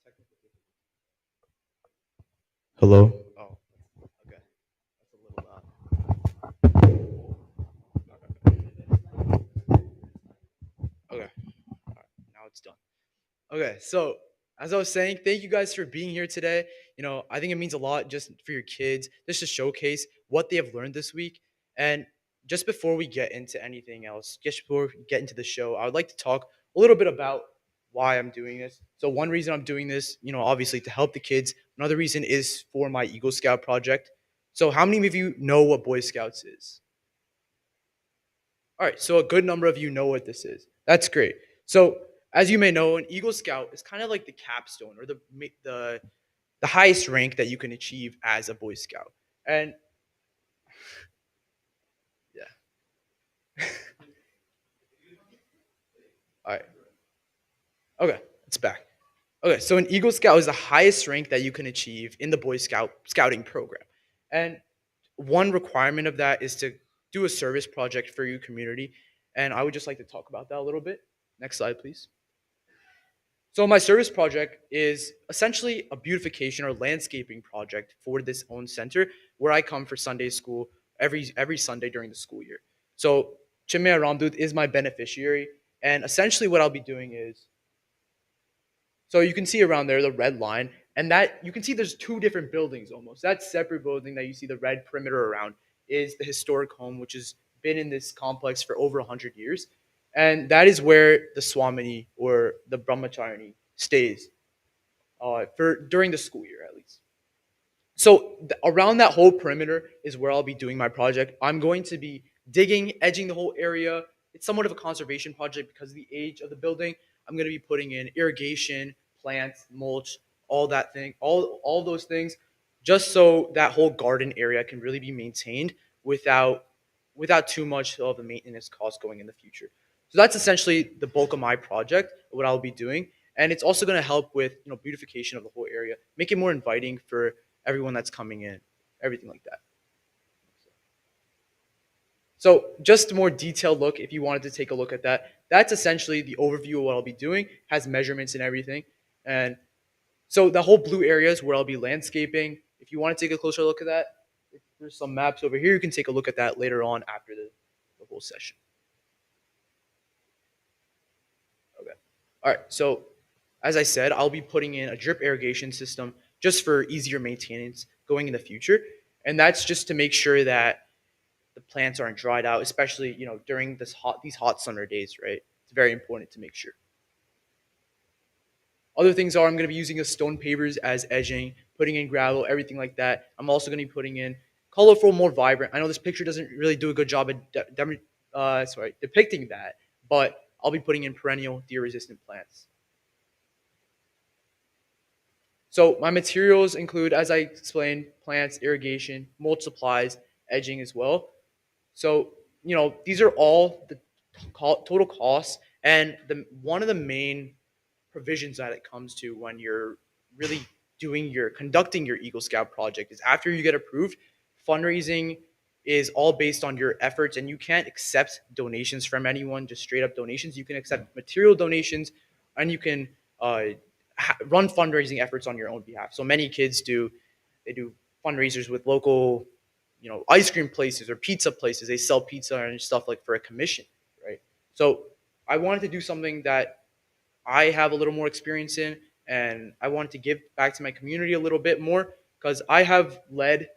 Technical Hello? Oh, okay. That's a little loud. Okay. All right. Now it's done. Okay. So, as I was saying, thank you guys for being here today. I think it means a lot just for your kids, just to showcase what they have learned this week. And just before we get into anything else, just before we get into the show, I would like to talk a little bit about why I'm doing this. So, one reason I'm doing this, obviously to help the kids. Another reason is for my Eagle Scout project. So, how many of you know what Boy Scouts is? All right, so a good number of you know what this is. That's great. So, as you may know, an Eagle Scout is kind of like the capstone or the highest rank that you can achieve as a Boy Scout. And yeah, all right, okay, it's back. Okay, so an Eagle Scout is the highest rank that you can achieve in the Boy Scout scouting program. And one requirement of that is to do a service project for your community. And I would just like to talk about that a little bit. Next slide, please. So my service project is essentially a beautification or landscaping project for this own center where I come for Sunday school every Sunday during the school year. So Chinmaya Ramdoot is my beneficiary, and essentially what I'll be doing is, so you can see around there the red line, and that you can see there's two different buildings almost. That separate building that you see the red perimeter around is the historic home, which has been in this complex for over 100 years. And that is where the Swamini or the Brahmacharani stays for during the school year at least. So around that whole perimeter is where I'll be doing my project. I'm going to be digging, edging the whole area. It's somewhat of a conservation project because of the age of the building. I'm going to be putting in irrigation, plants, mulch, all that thing, all those things, just so that whole garden area can really be maintained without without too much of the maintenance cost going in the future. So that's essentially the bulk of my project, what I'll be doing, and it's also going to help with beautification of the whole area, make it more inviting for everyone that's coming in, everything like that. So just a more detailed look, if you wanted to take a look at that, that's essentially the overview of what I'll be doing, has measurements and everything. And so the whole blue area is where I'll be landscaping. If you want to take a closer look at that, there's some maps over here. You can take a look at that later on after the whole session. Okay. All right. So as I said, I'll be putting in a drip irrigation system just for easier maintenance going in the future. And that's just to make sure that the plants aren't dried out, especially during these hot summer days, right? It's very important to make sure. Other things are I'm going to be using a stone pavers as edging, putting in gravel, everything like that. I'm also going to be putting in colorful, more vibrant. I know this picture doesn't really do a good job at depicting that, but I'll be putting in perennial deer-resistant plants. So my materials include, as I explained, plants, irrigation, mulch supplies, edging as well. So these are all the total costs, and one of the main provisions that it comes to when you're really conducting your Eagle Scout project is after you get approved, fundraising is all based on your efforts, and you can't accept donations from anyone, just straight up donations. You can accept material donations, and you can run fundraising efforts on your own behalf. So many kids do fundraisers with local ice cream places or pizza places. They sell pizza and stuff like for a commission, right? So I wanted to do something that I have a little more experience in, and I wanted to give back to my community a little bit more because I have led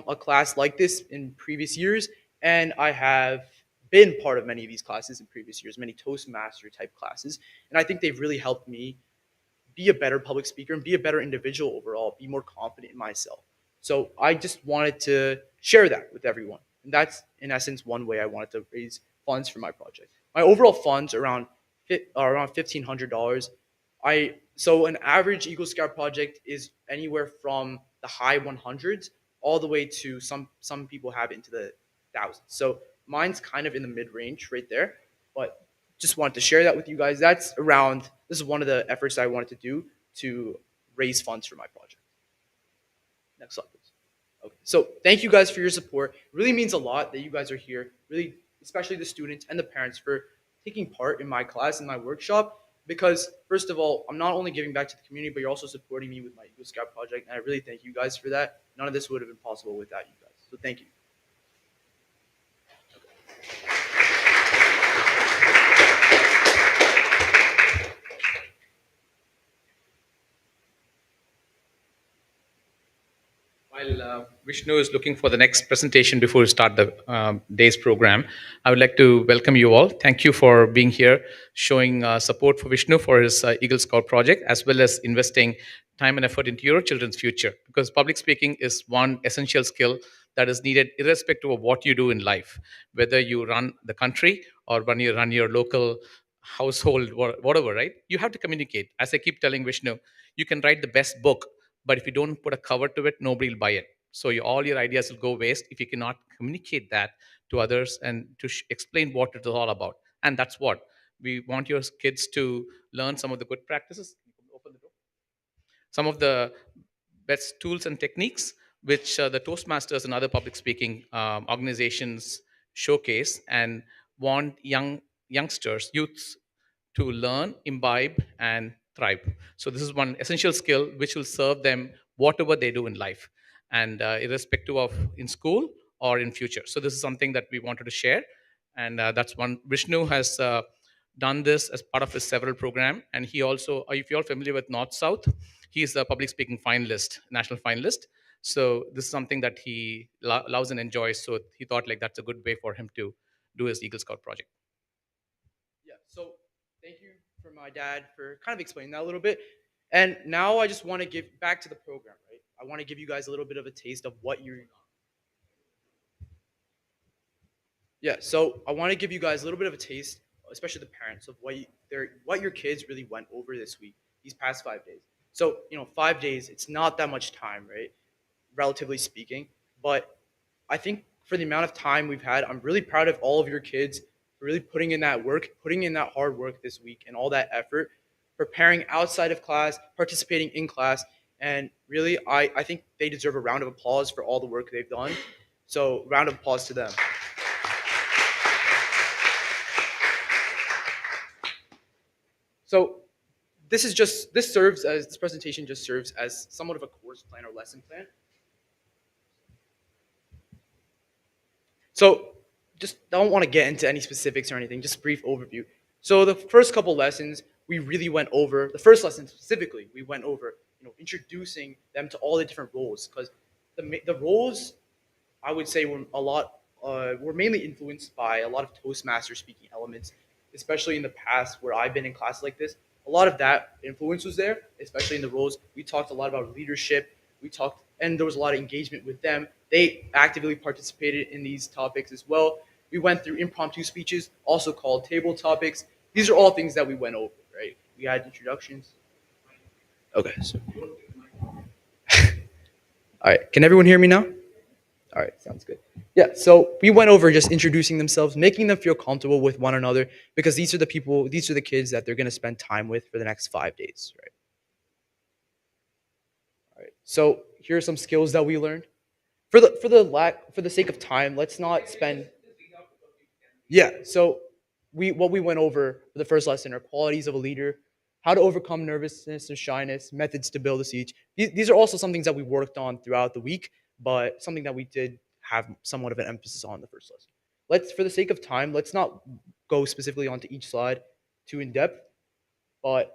a class like this in previous years, and I have been part of many of these classes in previous years, many Toastmaster type classes, and I think they've really helped me be a better public speaker and be a better individual overall, be more confident in myself. So I just wanted to share that with everyone. And that's in essence one way I wanted to raise funds for my project. My overall funds are around $1,500. So an average Eagle Scout project is anywhere from the high 100s all the way to some people have it into the thousands. So mine's kind of in the mid range right there, but just wanted to share that with you guys. This is one of the efforts I wanted to do to raise funds for my project. Next slide, please. Okay. So thank you guys for your support. It really means a lot that you guys are here. Really, especially the students and the parents for taking part in my class and my workshop. because first of all, I'm not only giving back to the community, but you're also supporting me with my Eagle Scout project, and I really thank you guys for that. None of this would have been possible without you guys. So thank you. While Vishnu is looking for the next presentation before we start the day's program, I would like to welcome you all. Thank you for being here, showing support for Vishnu for his Eagle Scout project, as well as investing time and effort into your children's future. Because public speaking is one essential skill that is needed irrespective of what you do in life, whether you run the country or when you run your local household, whatever, right? You have to communicate. As I keep telling Vishnu, you can write the best book, but if you don't put a cover to it, nobody will buy it. So all your ideas will go waste if you cannot communicate that to others and to explain what it is all about. And that's what we want your kids to learn some of the good practices. Open the door. Some of the best tools and techniques which the Toastmasters and other public speaking organizations showcase and want youngsters, youths to learn, imbibe, and thrive. So this is one essential skill which will serve them whatever they do in life, and irrespective of in school or in future. So this is something that we wanted to share, and that's one. Vishnu has done this as part of his several program, and he also, if you're familiar with North South, he is a public speaking finalist, national finalist. So this is something that he loves and enjoys. So he thought like that's a good way for him to do his Eagle Scout project. Yeah. So thank you for my dad for kind of explaining that a little bit. And now I just want to give back to the program, right? I want to give you guys a little bit of a taste of what you're. Yeah. So I want to give you guys a little bit of a taste, especially the parents, of what your kids really went over this week, these past 5 days. So 5 days, it's not that much time, right? Relatively speaking, but I think for the amount of time we've had, I'm really proud of all of your kids for really putting in that work, putting in that hard work this week and all that effort, preparing outside of class, participating in class. And really, I think they deserve a round of applause for all the work they've done. So, round of applause to them. So, this presentation just serves as somewhat of a course plan or lesson plan. So just don't want to get into any specifics or anything, just brief overview. So the first couple lessons we really went over, the first lesson specifically, we went over, introducing them to all the different roles because the roles I would say were mainly influenced by a lot of Toastmaster speaking elements, especially in the past where I've been in classes like this. A lot of that influence was there, especially in the roles. We talked a lot about leadership. And there was a lot of engagement with them. They actively participated in these topics as well. We went through impromptu speeches, also called table topics. These are all things that we went over, right? We had introductions. Okay. So, all right. Can everyone hear me now? All right, sounds good. Yeah, so we went over just introducing themselves, making them feel comfortable with one another, because these are the kids that they're going to spend time with for the next 5 days, right? All right. So here are some skills that we learned. For the sake of time, let's not spend. Yeah. So what we went over for the first lesson are qualities of a leader, how to overcome nervousness and shyness, methods to build a siege. These are also some things that we worked on throughout the week, but something that we did have somewhat of an emphasis on the first lesson. For the sake of time, let's not go specifically onto each slide too in depth, but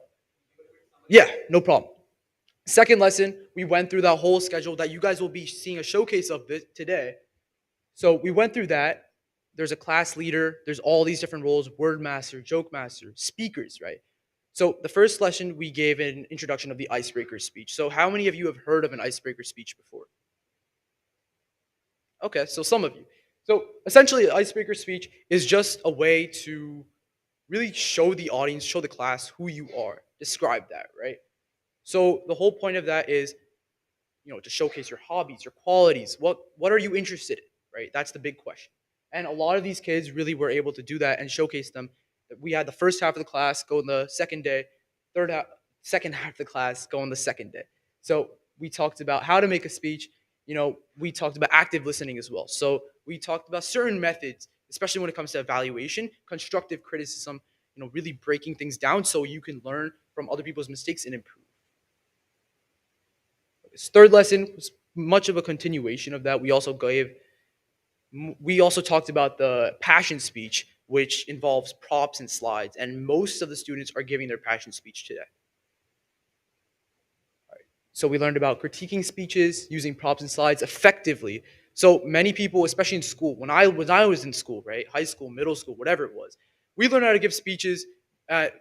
yeah, no problem. Second lesson, we went through that whole schedule that you guys will be seeing a showcase of this today. So we went through that. There's a class leader. There's all these different roles: word master, joke master, speakers, right? So the first lesson we gave an introduction of the icebreaker speech. So how many of you have heard of an icebreaker speech before? Okay, so some of you. So essentially, an icebreaker speech is just a way to really show the audience, show the class who you are. Describe that, right? So the whole point of that is to showcase your hobbies, your qualities. What are you interested in, right? That's the big question. And a lot of these kids really were able to do that and showcase them. We had the first half of the class go on the second day, second half of the class go on the second day. So we talked about how to make a speech. We talked about active listening as well. So we talked about certain methods, especially when it comes to evaluation, constructive criticism. really breaking things down so you can learn from other people's mistakes and improve. This third lesson was much of a continuation of that. We also talked about the passion speech, which involves props and slides, and most of the students are giving their passion speech today. So we learned about critiquing speeches, using props and slides effectively. So many people, especially in school, when I was in school, right, high school, middle school, whatever it was, we learned how to give speeches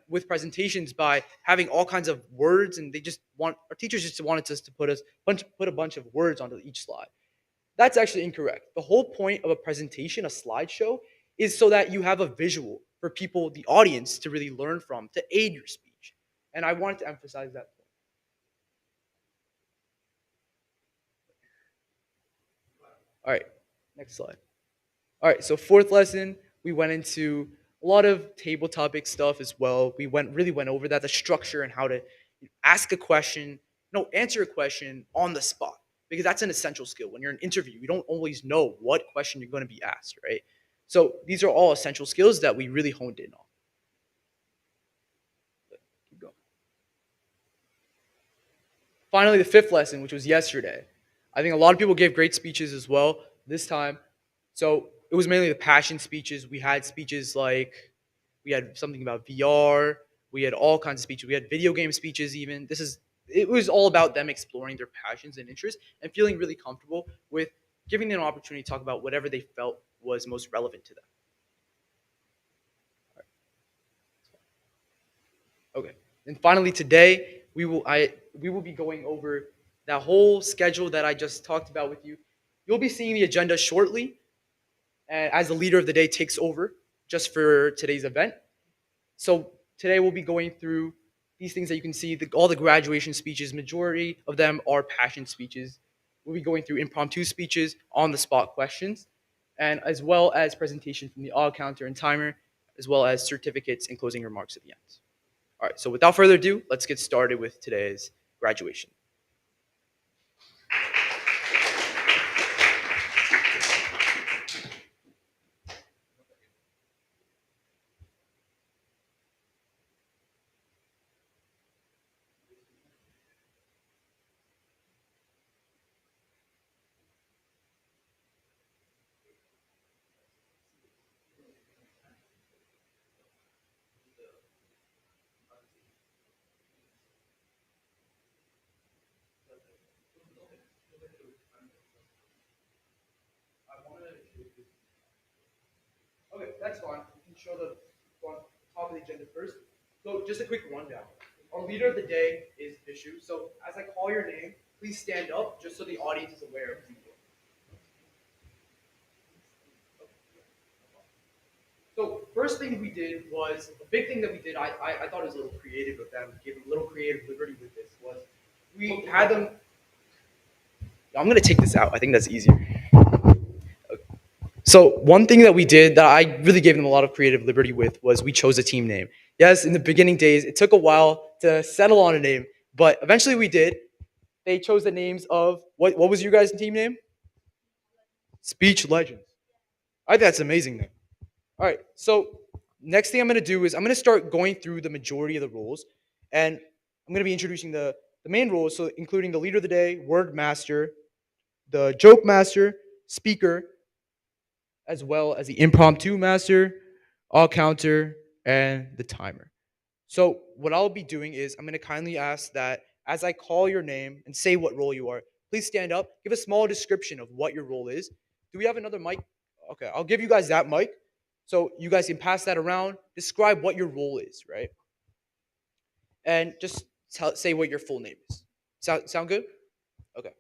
with presentations by having all kinds of words, and our teachers just wanted us to put a bunch of words onto each slide. That's actually incorrect. The whole point of a presentation, a slideshow, is so that you have a visual for people, the audience, to really learn from, to aid your speech. And I wanted to emphasize that. All right, next slide. All right, so fourth lesson, we went into a lot of table topic stuff as well. We really went over that, the structure and how to ask a question, no, answer a question on the spot, because that's an essential skill. When you're in an interview, you don't always know what question you're going to be asked, right? So these are all essential skills that we really honed in on. Keep going. Finally, the fifth lesson, which was yesterday. I think a lot of people gave great speeches as well this time. So it was mainly the passion speeches. We had speeches like we had something about VR. We had all kinds of speeches. We had video game speeches even. It was all about them exploring their passions and interests and feeling really comfortable with giving them an opportunity to talk about whatever they felt was most relevant to them. Okay. And finally, today we will be going over that whole schedule that I just talked about with you. You'll be seeing the agenda shortly, as the leader of the day takes over just for today's event. So today we'll be going through these things that you can see. All the graduation speeches, majority of them are passion speeches. We'll be going through impromptu speeches, on the spot questions, and as well as presentation from the odd counter and timer, as well as certificates and closing remarks at the end. All right, so without further ado, let's get started with today's graduation. Okay, that's fine. We can show the top of the agenda first. So just a quick rundown. Our leader of the day is Vishu. So as I call your name, please stand up just so the audience is aware of who you are. So first thing we did was a big thing that we did. I thought it was a little creative of them, gave them a little creative liberty with this. Was we had them. I'm gonna take this out. I think that's easier. So one thing that we did that I really gave them a lot of creative liberty with was we chose a team name. Yes, in the beginning days, it took a while to settle on a name, but eventually we did. They chose the names of what was your guys' team name? Speech Legends. I think that's amazing name. All right, so next thing I'm gonna do is I'm gonna start going through the majority of the roles, and I'm gonna be introducing the main roles, so including the leader of the day, word master, the joke master, speaker, as well as the impromptu master, all counter, and the timer. So what I'll be doing is I'm going to kindly ask that as I call your name and say what role you are, please stand up, give a small description of what your role is. Do we have another mic? Okay, I'll give you guys that mic. So you guys can pass that around, describe what your role is, right? And just say what your full name is. Sound good? Okay.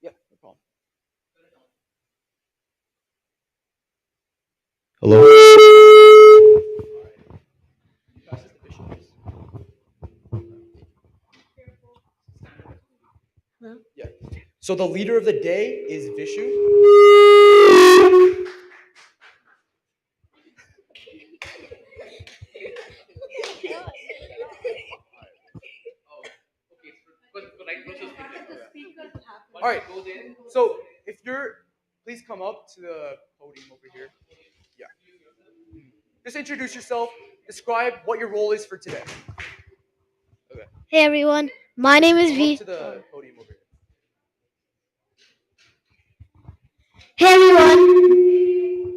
Yeah, no problem. Hello. Yeah. So the leader of the day is Vishu. All right. So if you're, please come up to the podium over here. Yeah. Just introduce yourself. Describe what your role is for today. Okay. Hey everyone, my name is Come up V. to the podium over here. Hey everyone,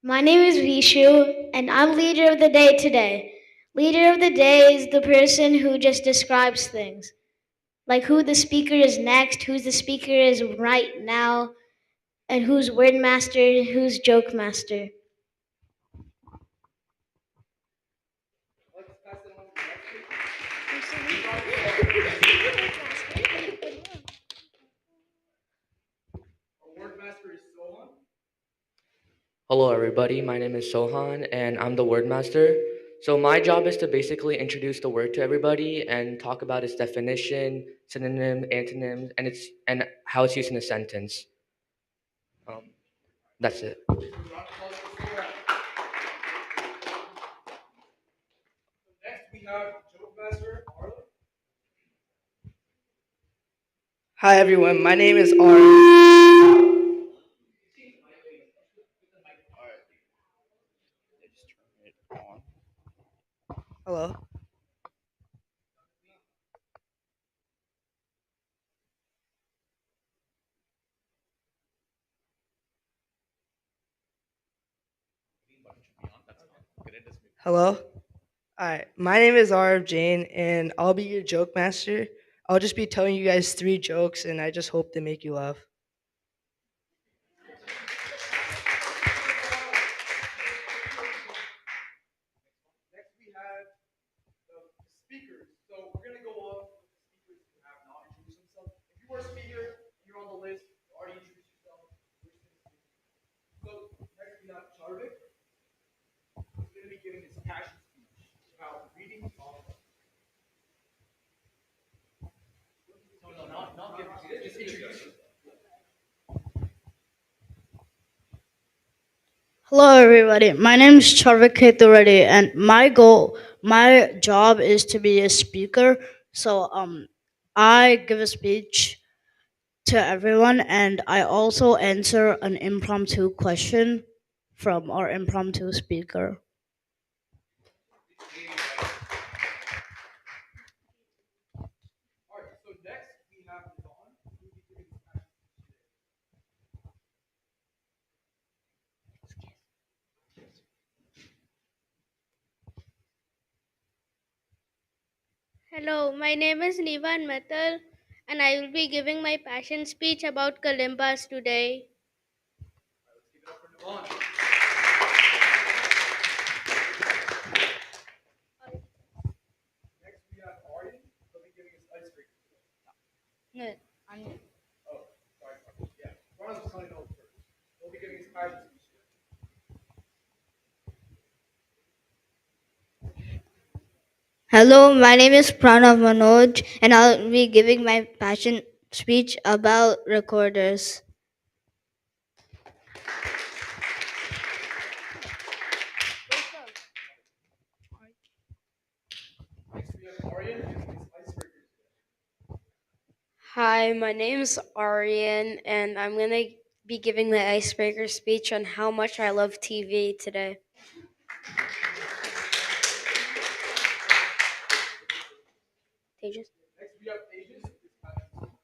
my name is Vishu, and I'm leader of the day today. Leader of the day is the person who just describes things, like who the speaker is next, who the speaker is right now, and who's word master, and who's joke master. Let's pass it on to the next speaker. Our word master is Sohan. Hello, everybody. My name is Sohan, and I'm the word master. So my job is to basically introduce the word to everybody and talk about its definition, synonym, antonyms, and how it's used in a sentence. Um, that's it. Next, we have joke master Arlo. Hi everyone, my name is Ari. All right. Just turn it on. Hello. Hello. Alright, my name is R. Jane, and I'll be your joke master. I'll just be telling you guys three jokes, and I just hope they make you laugh. Next, we have the speakers. So we're gonna go off with the speakers who have not introduced themselves. If you are a speaker and you're on the list, you already introduced yourself. So next we have Charvik. He's gonna be giving his passion speech about reading novels. No, no, not giving. Just introduce yourself. Hello, everybody. My name is Charvik Reddy, and my job is to be a speaker. So, I give a speech to everyone, and I also answer an impromptu question from our impromptu speaker. All right. So next we have Don, who will be giving his passion speech Hello, my name is Nivan Metal and I will be giving my passion speech about Kalimbas today. today. Let's give it up for Devon. Next we have Aryan. He'll be giving his icebreaker. No, Oh, sorry. Yeah. Ronald's was telling those first. He'll be giving his passion speech today. Hello, my name is Pranav Manoj, and I'll be giving my passion speech about recorders. Next we have Aryan giving his icebreaker today. Hi, my name's Arian, and I'm going to be giving the icebreaker speech on how much I love TV today. Tejas? Next we have Aegis with his passion speech.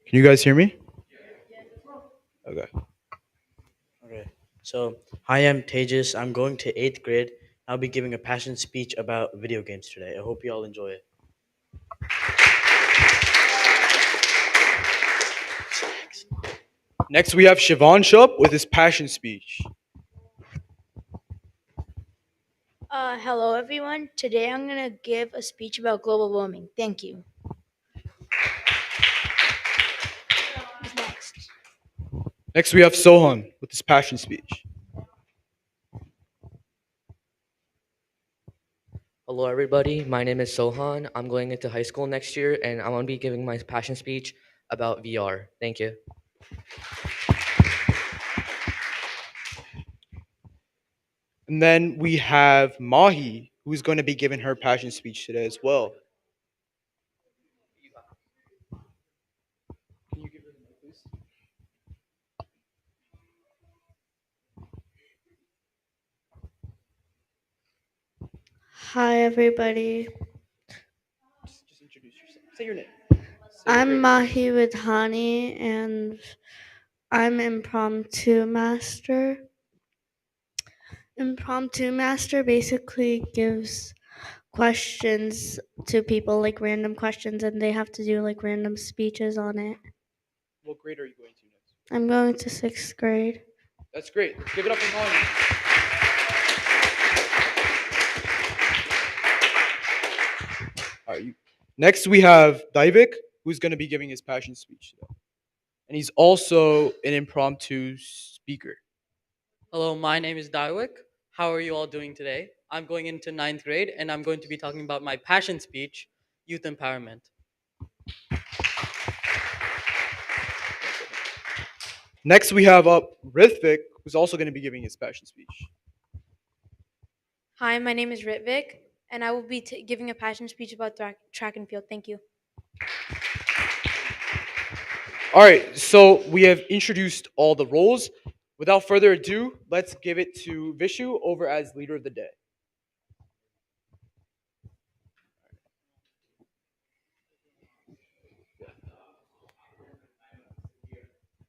Can you guys hear me? Okay. Okay. So, hi, I'm Tejas. I'm going to eighth grade. I'll be giving a passion speech about video games today. I hope you all enjoy it. Next we have Siobhan Shup with his passion speech. Hello, everyone. Today I'm going to give a speech about global warming. Thank you. Who's next? Next we have Sohan with his passion speech. Hello, everybody. My name is Sohan. I'm going into high school next year, and I'm going to be giving my passion speech about VR. Thank you. And then we have Mahi, who's going to be giving her passion speech today as well. everybody. Just introduce yourself. Say your name. Say what I'm grade. Mahi with Hani, and I'm impromptu master. Impromptu master basically gives questions to people, like random questions, and they have to do like random speeches on it. What grade are you going to next? I'm going to sixth grade. That's great. Let's give it up for Holly. All right. Next, we have Divik, who's going to be giving his passion speech today. And he's also an impromptu speaker. Hello, my name is Darwick. How are you all doing today? I'm going into ninth grade and I'm going to be talking about my passion speech, youth empowerment. Next, we have up Rithvik, who's also going to be giving his passion speech. Hi, my name is Ritvik, and I will be giving a passion speech about track and field. Thank you. All right, so we have introduced all the roles. Without further ado, let's give it to Vishu over as leader of the day.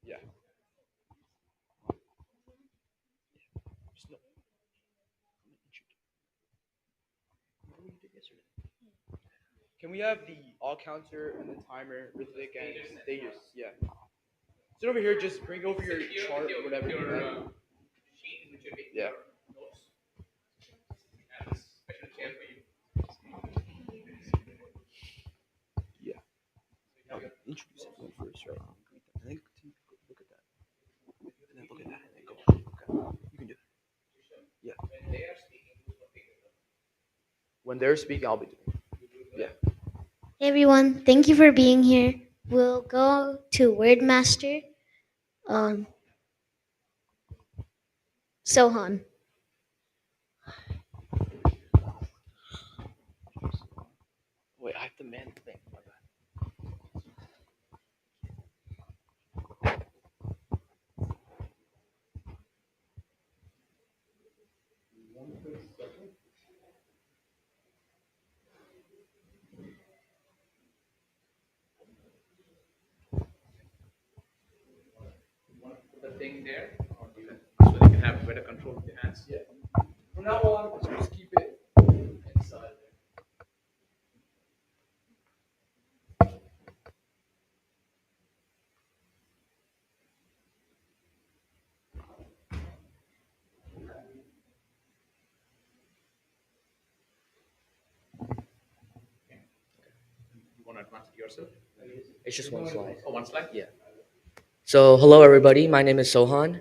Yeah. Can we have the all counter and the timer, Rithvik and Tejas? Yeah. Sit over here. Just bring over your chart or whatever you have. Yeah. Yeah. Introduce everyone first, right? And then look at that. And then look at that. And then go. Okay. You can do that. Yeah. When they're speaking, I'll be doing it. Yeah. Hey everyone, thank you for being here. We'll go to Wordmaster, um, Sohan. Wait, I have to man the thing. My bad. The thing there, so they can have better control of their hands. Yeah. From now on, just keep it inside there. You want to advance it yourself? It's just one slide. Oh, one slide? Yeah. So, hello everybody. My name is Sohan.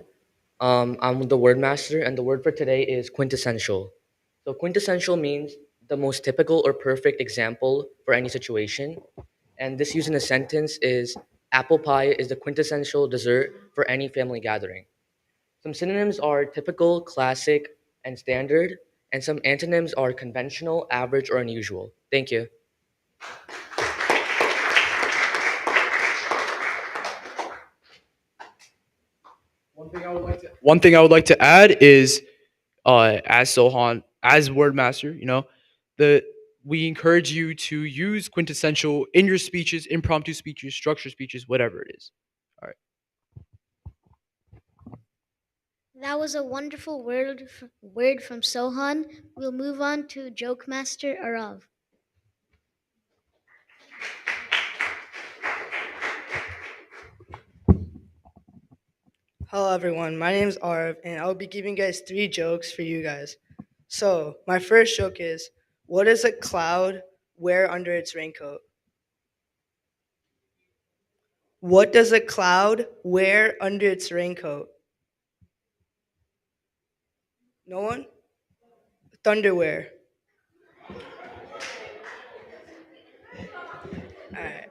I'm the word master, and the word for today is quintessential. So, quintessential means the most typical or perfect example for any situation. And this used in a sentence is apple pie is the quintessential dessert for any family gathering. Some synonyms are typical, classic, and standard, and some antonyms are conventional, average, or unusual. Thank you. One thing I would like to add is, as Sohan, as Wordmaster, the we encourage you to use quintessential in your speeches, impromptu speeches, structured speeches, whatever it is. All right. That was a wonderful word from Sohan. We'll move on to Joke Master Arav. Hello, everyone. My name is Arv, and I'll be giving you guys three jokes for you guys. So, my first joke is, what does a cloud wear under its raincoat? What does a cloud wear under its raincoat? No one? Thunderwear. All right.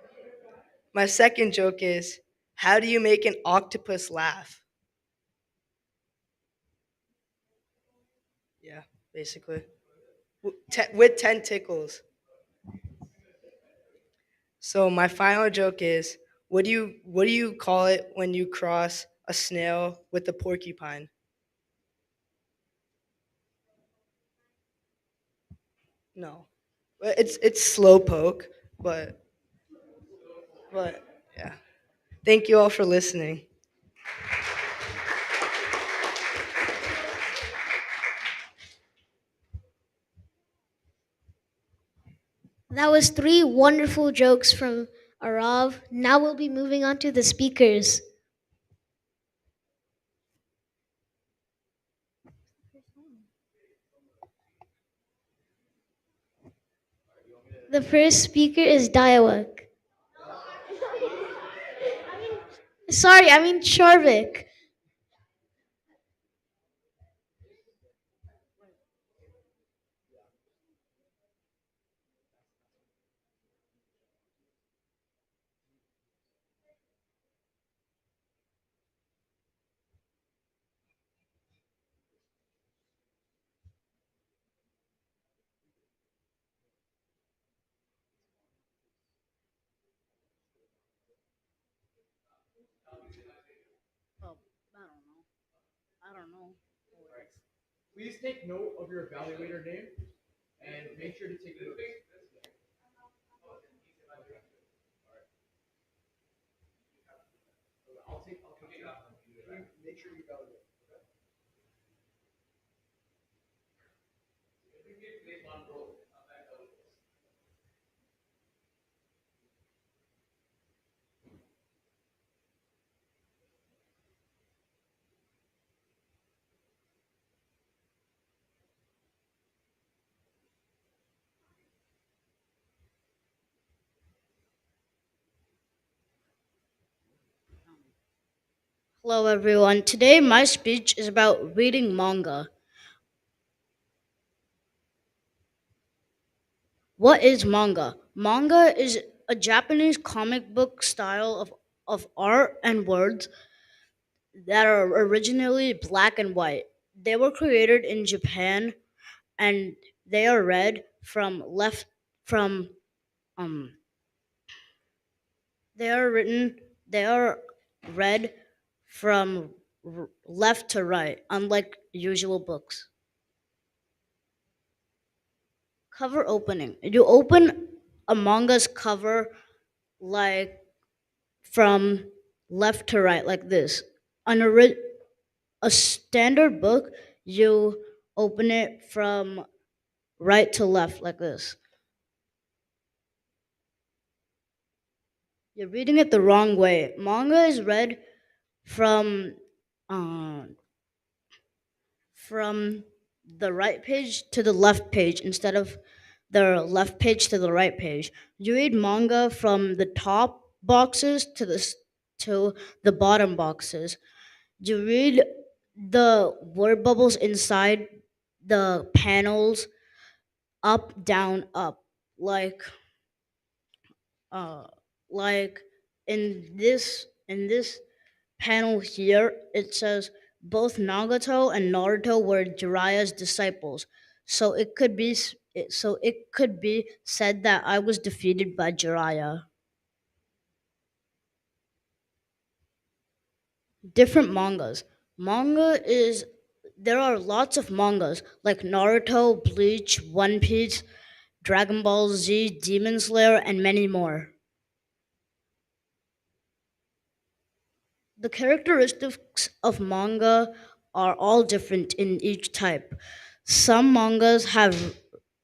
My second joke is, how do you make an octopus laugh? Yeah, basically. With 10 tickles. So my final joke is, what do you call it when you cross a snail with a porcupine? No, but it's slow poke, but but yeah. Thank you all for listening. That was three wonderful jokes from Arav. Now we'll be moving on to the speakers. The first speaker is Diawak. Sorry, I mean Charvik. Oh, I don't know. I don't know. Please take note of your evaluator name and make sure to take notes. Make sure you evaluate. Hello, everyone. Today, my speech is about reading manga. What is manga? Manga is a Japanese comic book style of art and words that are originally black and white. They were created in Japan and they are read from um they are written they are read from left to right, unlike usual books. Cover opening. You open a manga's cover like from left to right, like this. On a standard book, you open it from right to left, like this. You're reading it the wrong way. Manga is read from uh, from the right page to the left page instead of the left page to the right page. You read manga from the top boxes to the bottom boxes. You read the word bubbles inside the panels up, down, up, like uh like in this panel here, it says both Nagato and Naruto were Jiraiya's disciples. So it could be said that I was defeated by Jiraiya. Different mangas. Manga is There are lots of mangas like Naruto, Bleach, One Piece, Dragon Ball Z, Demon Slayer, and many more. The characteristics of manga are all different in each type. Some mangas have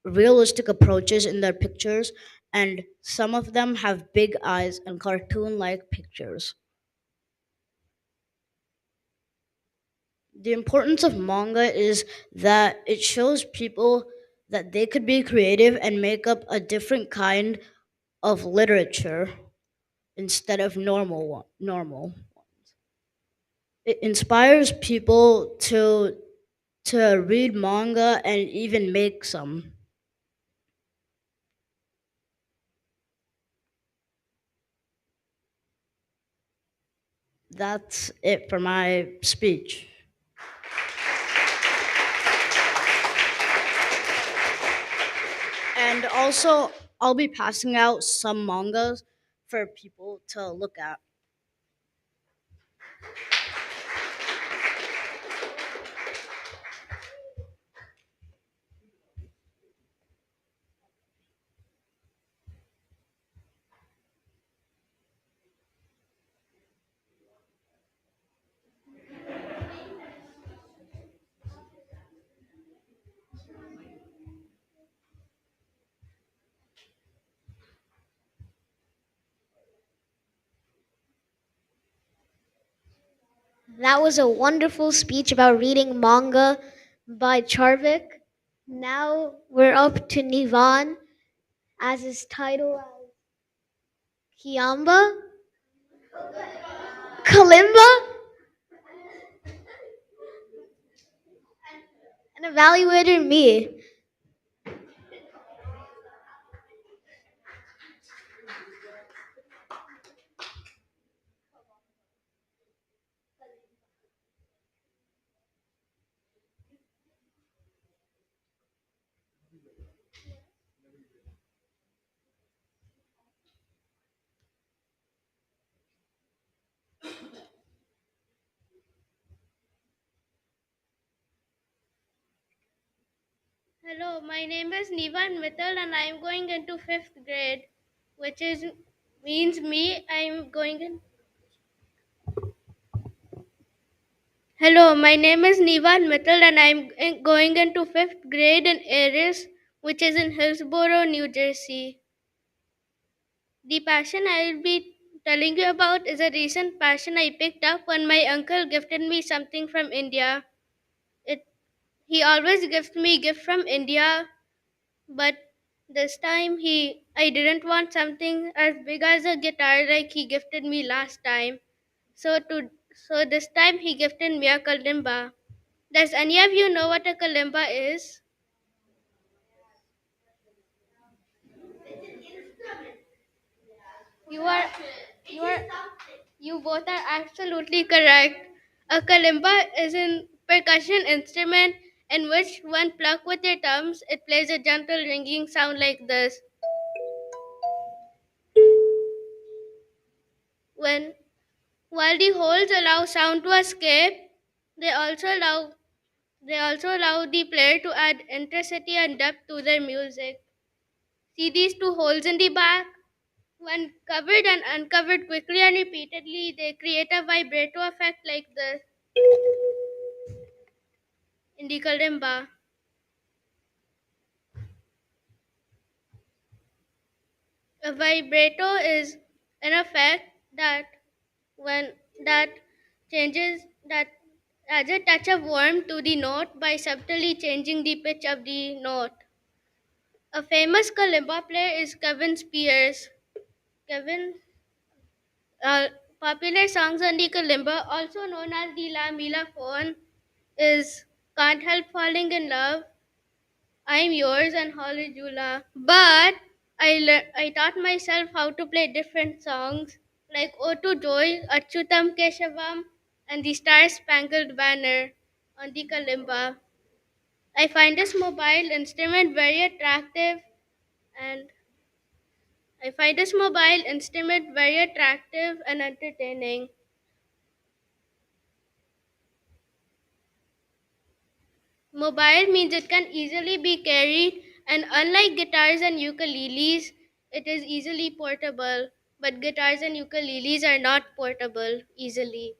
realistic approaches in their pictures, and some of them have big eyes and cartoon like pictures. The importance of manga is that it shows people that they could be creative and make up a different kind of literature instead of normal. It inspires people to read manga and even make some. That's it for my speech. And also, I'll be passing out some mangas for people to look at. That was a wonderful speech about reading manga by Charvik. Now we're up to Nivan as his title as Kiamba, Kalimba, and evaluator me. Hello, my name is Nivan Mittal and I am going into fifth grade, which is means me. I'm going in. Hello, my name is Nivan Mittal and going into fifth grade in Aries, which is in Hillsborough, New Jersey. The passion I will be telling you about is a recent passion I picked up when my uncle gifted me something from India. It He always gives me gift from India, but this time I didn't want something as big as a guitar like he gifted me last time. So this time he gifted me a kalimba. Does any of you know what a kalimba is? You are you are you both are absolutely correct. A kalimba is a percussion instrument in which when plucked with your thumbs, it plays a gentle ringing sound like this. When While the holes allow sound to escape, they also allow the player to add intensity and depth to their music. See these two holes in the back? When covered and uncovered quickly and repeatedly, they create a vibrato effect like this in the kalimba. A vibrato is an effect when that that adds a touch of warmth to the note by subtly changing the pitch of the note. A famous kalimba player is Kevin Spears. Kevin uh, Popular songs on the kalimba, also known as the La Mila phone, is Can't Help Falling in Love, I'm Yours, and Hallelujah. But I taught myself how to play different songs like O to Joy, Achyutam Keshavam, and the Star Spangled Banner on the kalimba. I find this mobile instrument very attractive and I find this mobile instrument very attractive and entertaining. Mobile means it can easily be carried, and unlike guitars and ukuleles, it is easily portable. But guitars and ukuleles are not portable easily.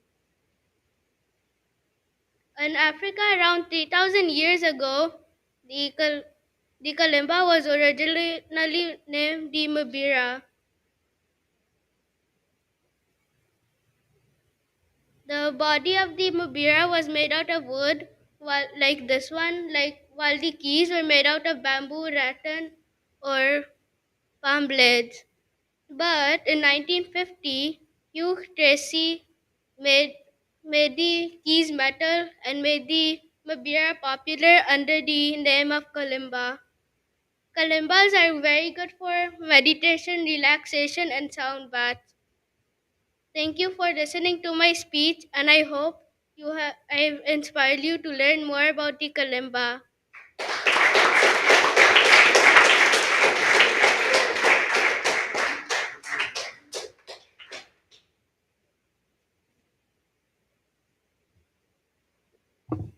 In Africa, around 3,000 years ago, the kalimba was originally named the Mubira. The body of the Mubira was made out of wood, while like this one, while the keys were made out of bamboo, rattan, or palm blades. But in 1950, Hugh Tracy made made the keys metal and made the Mabira popular under the name of kalimba. Kalimbas are very good for meditation, relaxation, and sound baths. Thank you for listening to my speech, and I hope I've inspired you to learn more about the kalimba.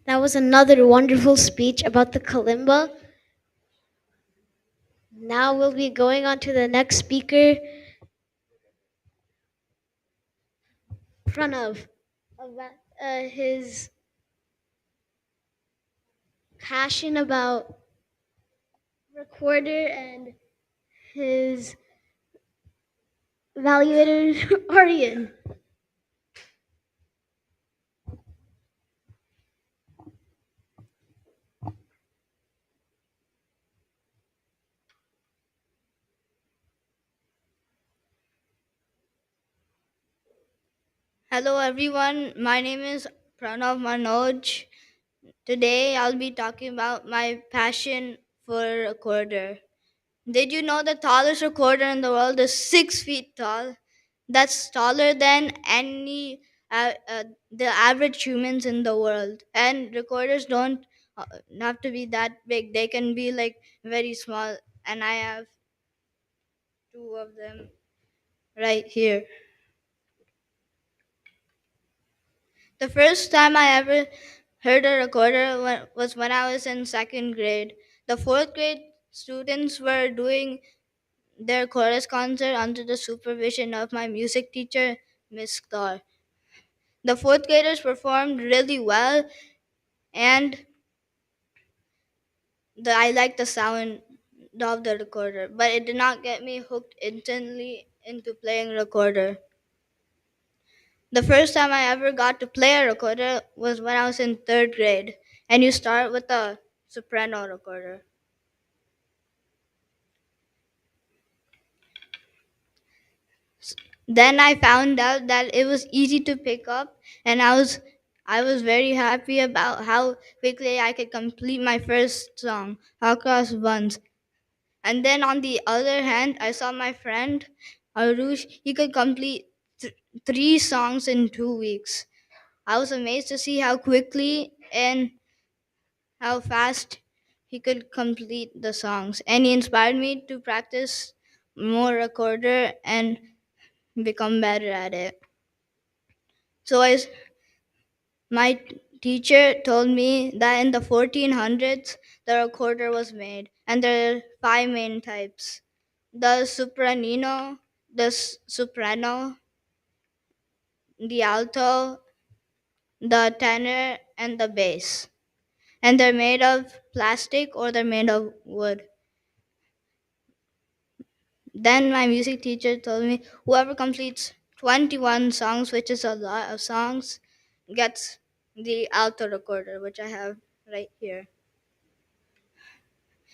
That was another wonderful speech about the kalimba. Now we'll be going on to the next speaker in front of his passion about recorder and his evaluator Aryan. Hello everyone, my name is Pranav Manoj. Today I'll be talking about my passion for recorder. Did you know the tallest recorder in the world is 6 feet tall? That's taller than any the average humans in the world. And recorders don't have to be that big; they can be like very small. And I have two of them right here. The first time I ever heard a recorder was when I was in second grade. The fourth grade students were doing their chorus concert under the supervision of my music teacher, Miss Starr. The fourth graders performed really well, and I liked the sound of the recorder, but it did not get me hooked instantly into playing recorder. The first time I ever got to play a recorder was when I was in third grade, and you start with a soprano recorder. Then I found out that it was easy to pick up, and I was very happy about how quickly I could complete my first song, Across Buns. And then on the other hand, I saw my friend Arush. He could complete three songs in 2 weeks. I was amazed to see how quickly and how fast he could complete the songs, and he inspired me to practice more recorder and become better at it. So my teacher told me that in the 1400s the recorder was made, and there are five main types: the sopranino, the soprano, the alto, the tenor, and the bass. And they're made of plastic or they're made of wood. Then my music teacher told me whoever completes 21 songs, which is a lot of songs, gets the alto recorder, which I have right here.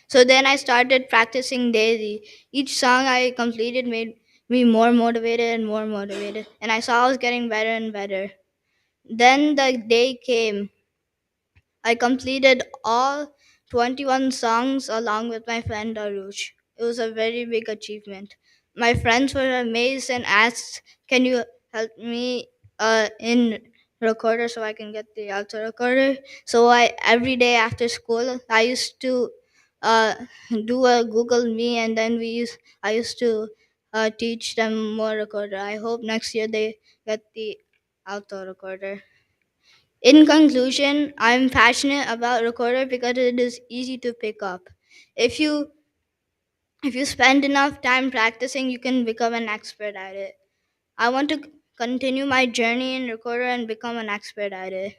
So then I started practicing daily. Each song I completed made me more motivated and more motivated, and I saw I was getting better and better. Then the day came. I completed all 21 songs along with my friend Arush. It was a very big achievement. My friends were amazed and asked, "Can you help me in recorder so I can get the alto recorder?" So I every day after school I used to uh, do a Google Me, and then I used to teach them more recorder. I hope next year they get the alto recorder. In conclusion, I'm passionate about recorder because it is easy to pick up. If you if you spend enough time practicing, you can become an expert at it. I want to continue my journey in recorder and become an expert at it.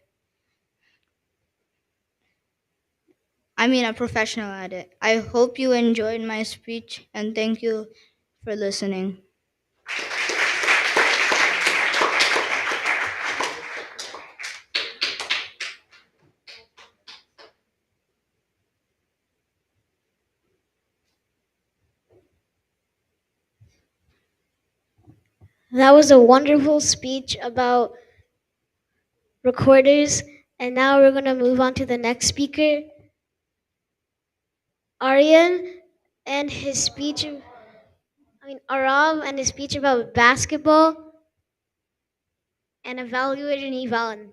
I mean a professional at it. I hope you enjoyed my speech and thank you for listening. That was a wonderful speech about recorders. And now we're going to move on to the next speaker, Aryan, and his speech. Aram and his speech about basketball and evaluating Ivan.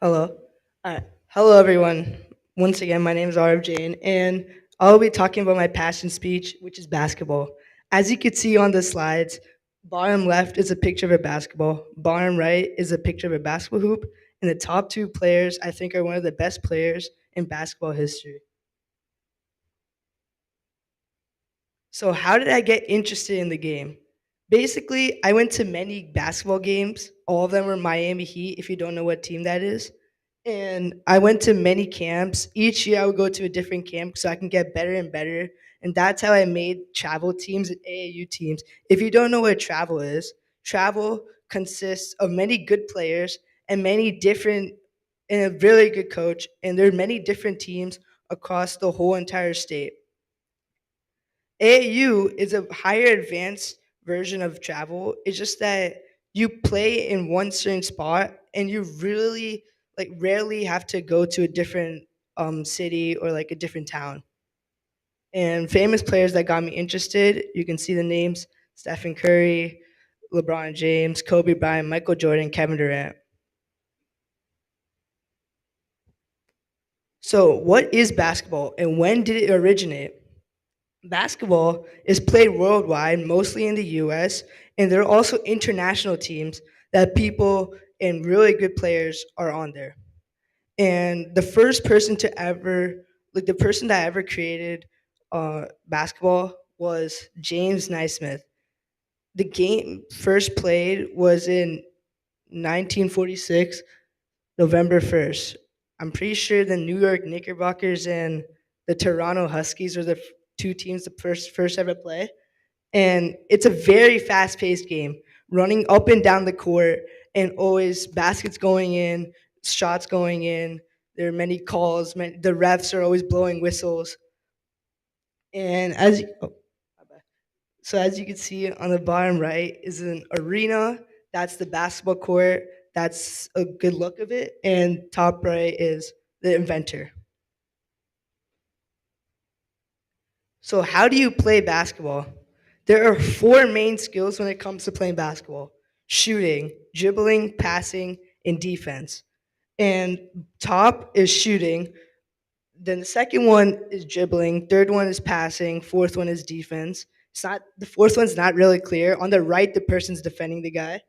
Hello. Hello, everyone. Once again, my name is Arav Jain, and I'll be talking about my passion speech, which is basketball. As you can see on the slides, bottom left is a picture of a basketball, bottom right is a picture of a basketball hoop, and the top two players, I think, are one of the best players in basketball history. So, how did I get interested in the game? Basically, I went to many basketball games. All of them were Miami Heat, if you don't know what team that is. And I went to many camps. Each year I would go to a different camp so I can get better and better. And that's how I made travel teams and AAU teams. If you don't know what travel is, travel consists of many good players and many different and a really good coach. And there are many different teams across the whole entire state. AAU is a higher advanced version of travel. It's just that you play in one certain spot and you really like rarely have to go to a different city or like a different town. And famous players that got me interested, you can see the names Stephen Curry, LeBron James, Kobe Bryant, Michael Jordan, Kevin Durant. So, what is basketball and when did it originate? Basketball is played worldwide, mostly in the US, and there are also international teams that people and really good players are on there. And the first person to ever, like the person that ever created basketball was James Naismith. The game first played was in 1946, November 1st. I'm pretty sure the New York Knickerbockers and the Toronto Huskies were the two teams the first ever play. And it's a very fast paced game, running up and down the court, and always baskets going in, shots going in. There are many calls. The refs are always blowing whistles. And as you can see on the bottom right is an arena. That's the basketball court. That's a good look of it. And top right is the inventor. So, how do you play basketball? There are four main skills when it comes to playing basketball: shooting, dribbling, passing, and defense. And top is shooting. Then the second one is dribbling. Third one is passing. Fourth one is defense. It's not the fourth one's not really clear. On the right, the person's defending the guy.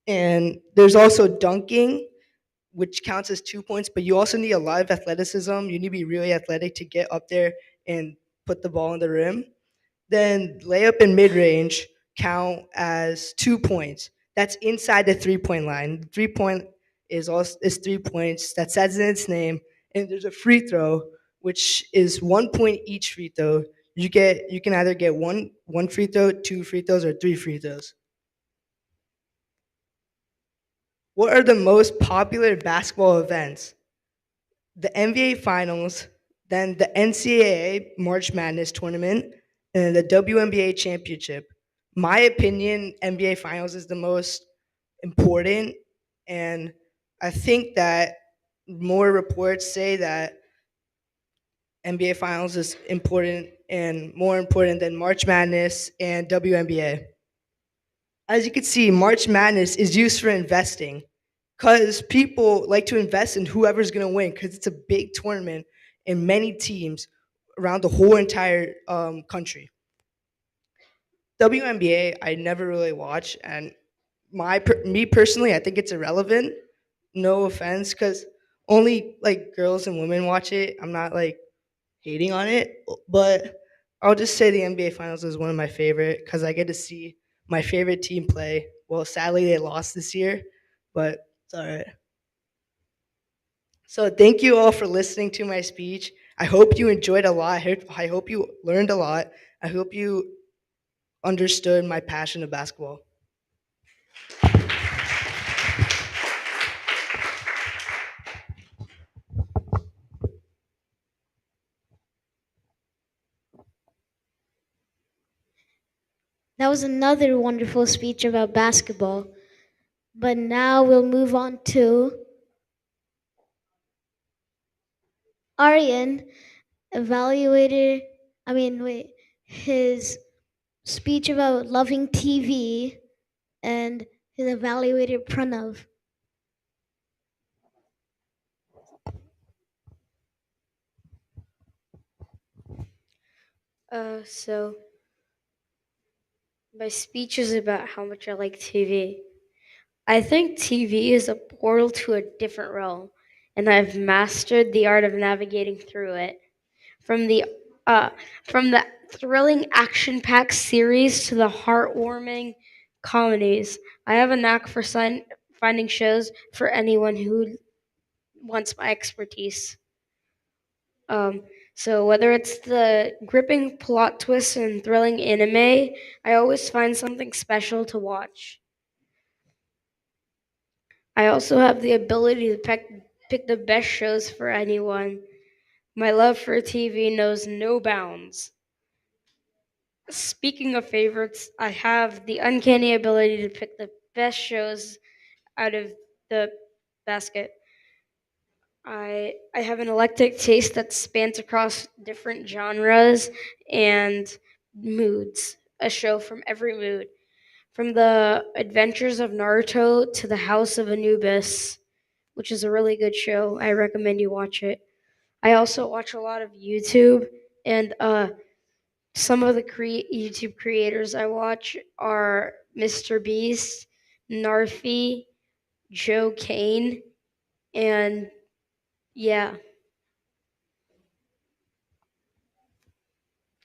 And there's also dunking, which counts as 2 points, but you also need a lot of athleticism. You need to be really athletic to get up there and put the ball in the rim. Then layup and mid range count as 2 points. That's inside the 3 point line. 3 point is 3 points. That says in its name. And there's a free throw, which is 1 point each free throw. You can either get one free throw, two free throws, or three free throws. What are the most popular basketball events? The NBA Finals, then the NCAA March Madness tournament, and the WNBA championship. My opinion, NBA Finals is the most important, and I think that more reports say that NBA Finals is important and more important than March Madness and WNBA. As you can see, March Madness is used for investing because people like to invest in whoever's going to win because it's a big tournament and many teams around the whole entire country. WNBA, I never really watch, and me personally, I think it's irrelevant. No offense, because only like girls and women watch it. I'm not like hating on it, but I'll just say the NBA Finals is one of my favorite because I get to see my favorite team play. Well, sadly, they lost this year, but it's all right. So, thank you all for listening to my speech. I hope you enjoyed a lot. I hope you learned a lot. I hope you understood my passion of basketball. That was another wonderful speech about basketball. But now we'll move on to Aryan, evaluator. Wait, his speech about loving TV and his evaluator Pranav. So my speech is about how much I like TV. I think TV is a portal to a different realm, and I've mastered the art of navigating through it. From the uh, from the thrilling action-packed series to the heartwarming comedies, I have a knack for finding shows for anyone who wants my expertise. Um, so whether it's the gripping plot twists and thrilling anime, I always find something special to watch. I also have the ability to pick the best shows for anyone. My love for TV knows no bounds. Speaking of favorites, I have the uncanny ability to pick the best shows out of the basket. I have an eclectic taste that spans across different genres and moods. A show from every mood, from the Adventures of Naruto to the House of Anubis, which is a really good show. I recommend you watch it. I also watch a lot of YouTube, and some of the YouTube creators I watch are Mr. Beast, Narfi, Joe Kane, and yeah,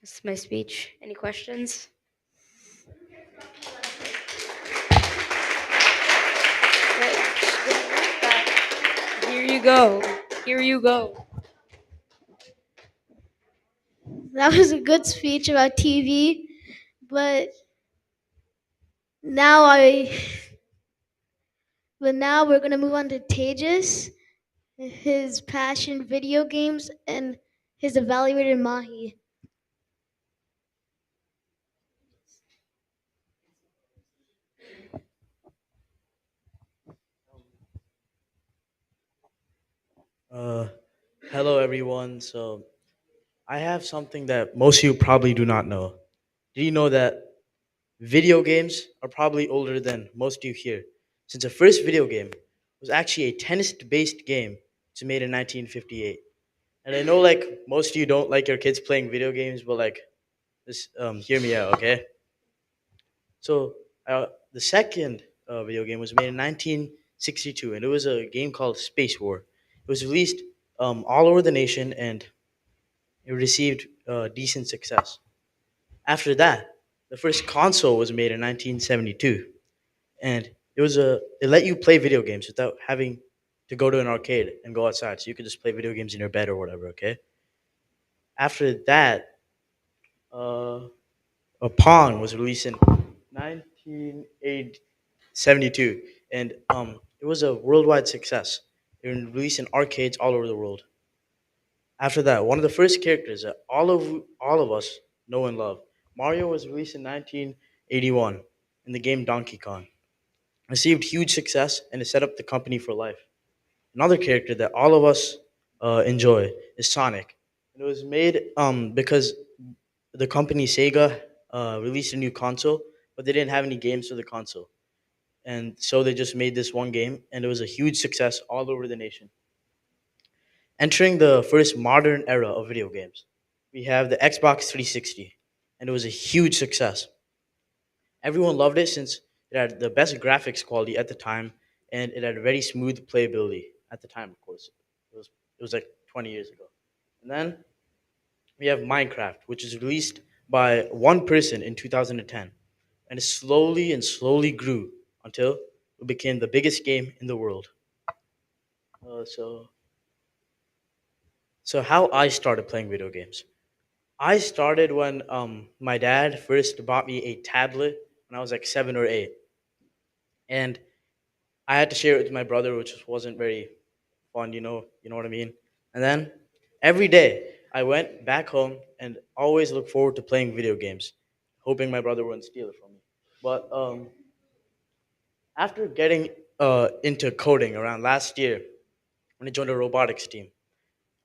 that's my speech. Any questions? Here you go. Here you go. That was a good speech about TV, but now I but now we're gonna move on to Tejas, his passion video games, and his evaluator Mahi. Uh, Hello everyone. So I have something that most of you probably do not know. Did you know that video games are probably older than most of you here? Since the first video game was actually a tennis-based game, which was made in 1958. And I know like most of you don't like your kids playing video games, but like just hear me out, okay? So the second video game was made in 1962, and it was a game called Space War. It was released all over the nation, and it received decent success. After that, the first console was made in 1972, and it let you play video games without having to go to an arcade and go outside. So you could just play video games in your bed or whatever. Okay. After that, uh, a Pong was released in 1972, and it was a worldwide success. It was released in arcades all over the world. After that, one of the first characters that all of us know and love, Mario, was released in 1981 in the game Donkey Kong. Received huge success and it set up the company for life. Another character that all of us enjoy is Sonic. And it was made because the company Sega released a new console, but they didn't have any games for the console. And so they just made this one game, and it was a huge success all over the nation. Entering the first modern era of video games, we have the Xbox 360, and it was a huge success. Everyone loved it since it had the best graphics quality at the time, and it had very smooth playability at the time, of course. It was like 20 years ago. And then we have Minecraft, which is released by one person in 2010, and it slowly and slowly grew until it became the biggest game in the world. Uh, so, so how I started playing video games. I started when my dad first bought me a tablet when I was like 7 or 8, and I had to share it with my brother, which wasn't very fun. You know what I mean. And then every day I went back home and always looked forward to playing video games, hoping my brother wouldn't steal it from me. But after getting into coding around last year, when I joined a robotics team,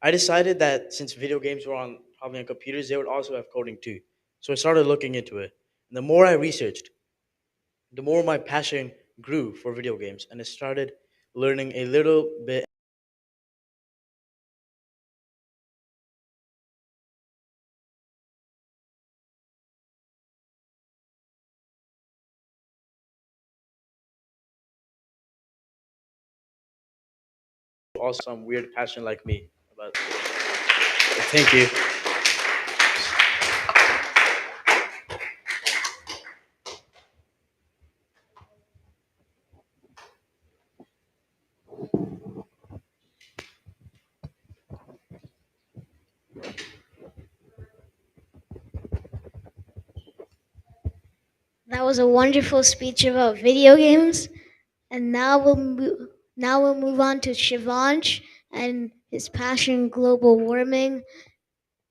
I decided that since video games were on probably on computers, they would also have coding too. So I started looking into it. And the more I researched, the more my passion grew for video games, and I started learning a little bit. Also, some weird passion like me. About thank you. was a wonderful speech about video games. And now we'll move on to Shivansh and his passion global warming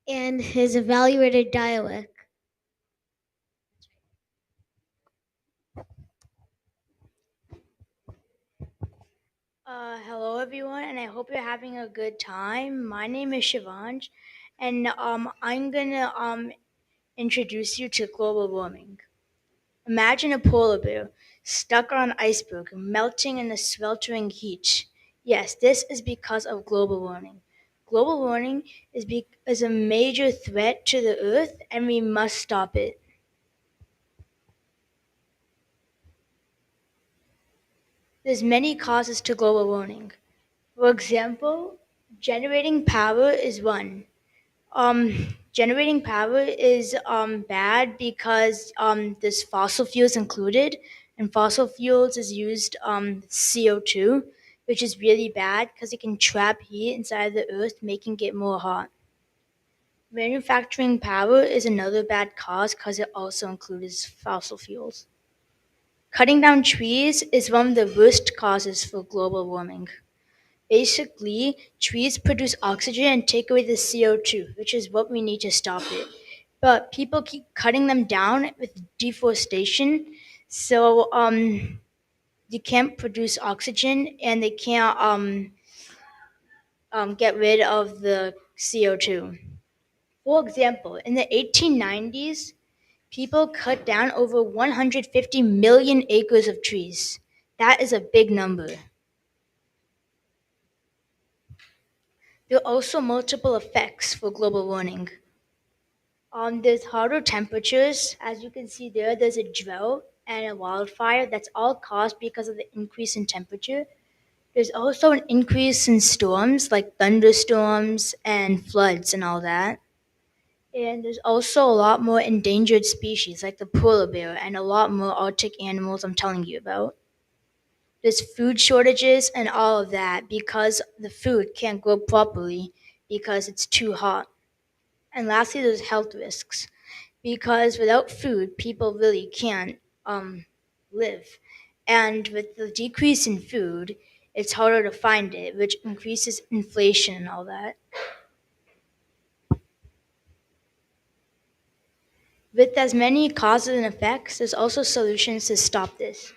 and his evaluated dialect. Hello, everyone, and I hope you're having a good time. My name is Shivansh, and I'm gonna introduce you to global warming. Imagine a polar bear stuck on an iceberg, melting in the sweltering heat. Yes, this is because of global warming. Global warming is a major threat to the Earth, and we must stop it. There's many causes to global warming. For example, generating power is one. Generating power is bad because there's fossil fuels included, and fossil fuels is used CO2, which is really bad because it can trap heat inside the earth, making it more hot. Manufacturing power is another bad cause because it also includes fossil fuels. Cutting down trees is one of the worst causes for global warming. Basically, trees produce oxygen and take away the CO2, which is what we need to stop it. But people keep cutting them down with deforestation, so they can't produce oxygen and they can't get rid of the CO2. For example, in the 1890s, people cut down over 150 million acres of trees. That is a big number. There are also multiple effects for global warming. There's hotter temperatures. As you can see there, there's a drought and a wildfire. That's all caused because of the increase in temperature. There's also an increase in storms like thunderstorms and floods and all that. And there's also a lot more endangered species like the polar bear and a lot more Arctic animals I'm telling you about. There's food shortages and all of that because the food can't grow properly because it's too hot. And lastly, there's health risks because without food, people really can't live. And with the decrease in food, it's harder to find it, which increases inflation and all that. With as many causes and effects, there's also solutions to stop this.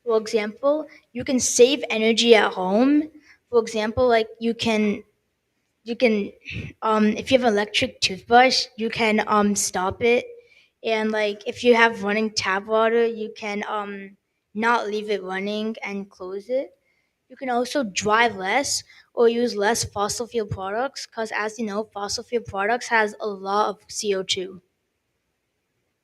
For example, you can save energy at home. For example, like you can if you have an electric toothbrush, you can stop it. And like if you have running tap water, you can not leave it running and close it. You can also drive less or use less fossil fuel products because as you know, fossil fuel products has a lot of CO2.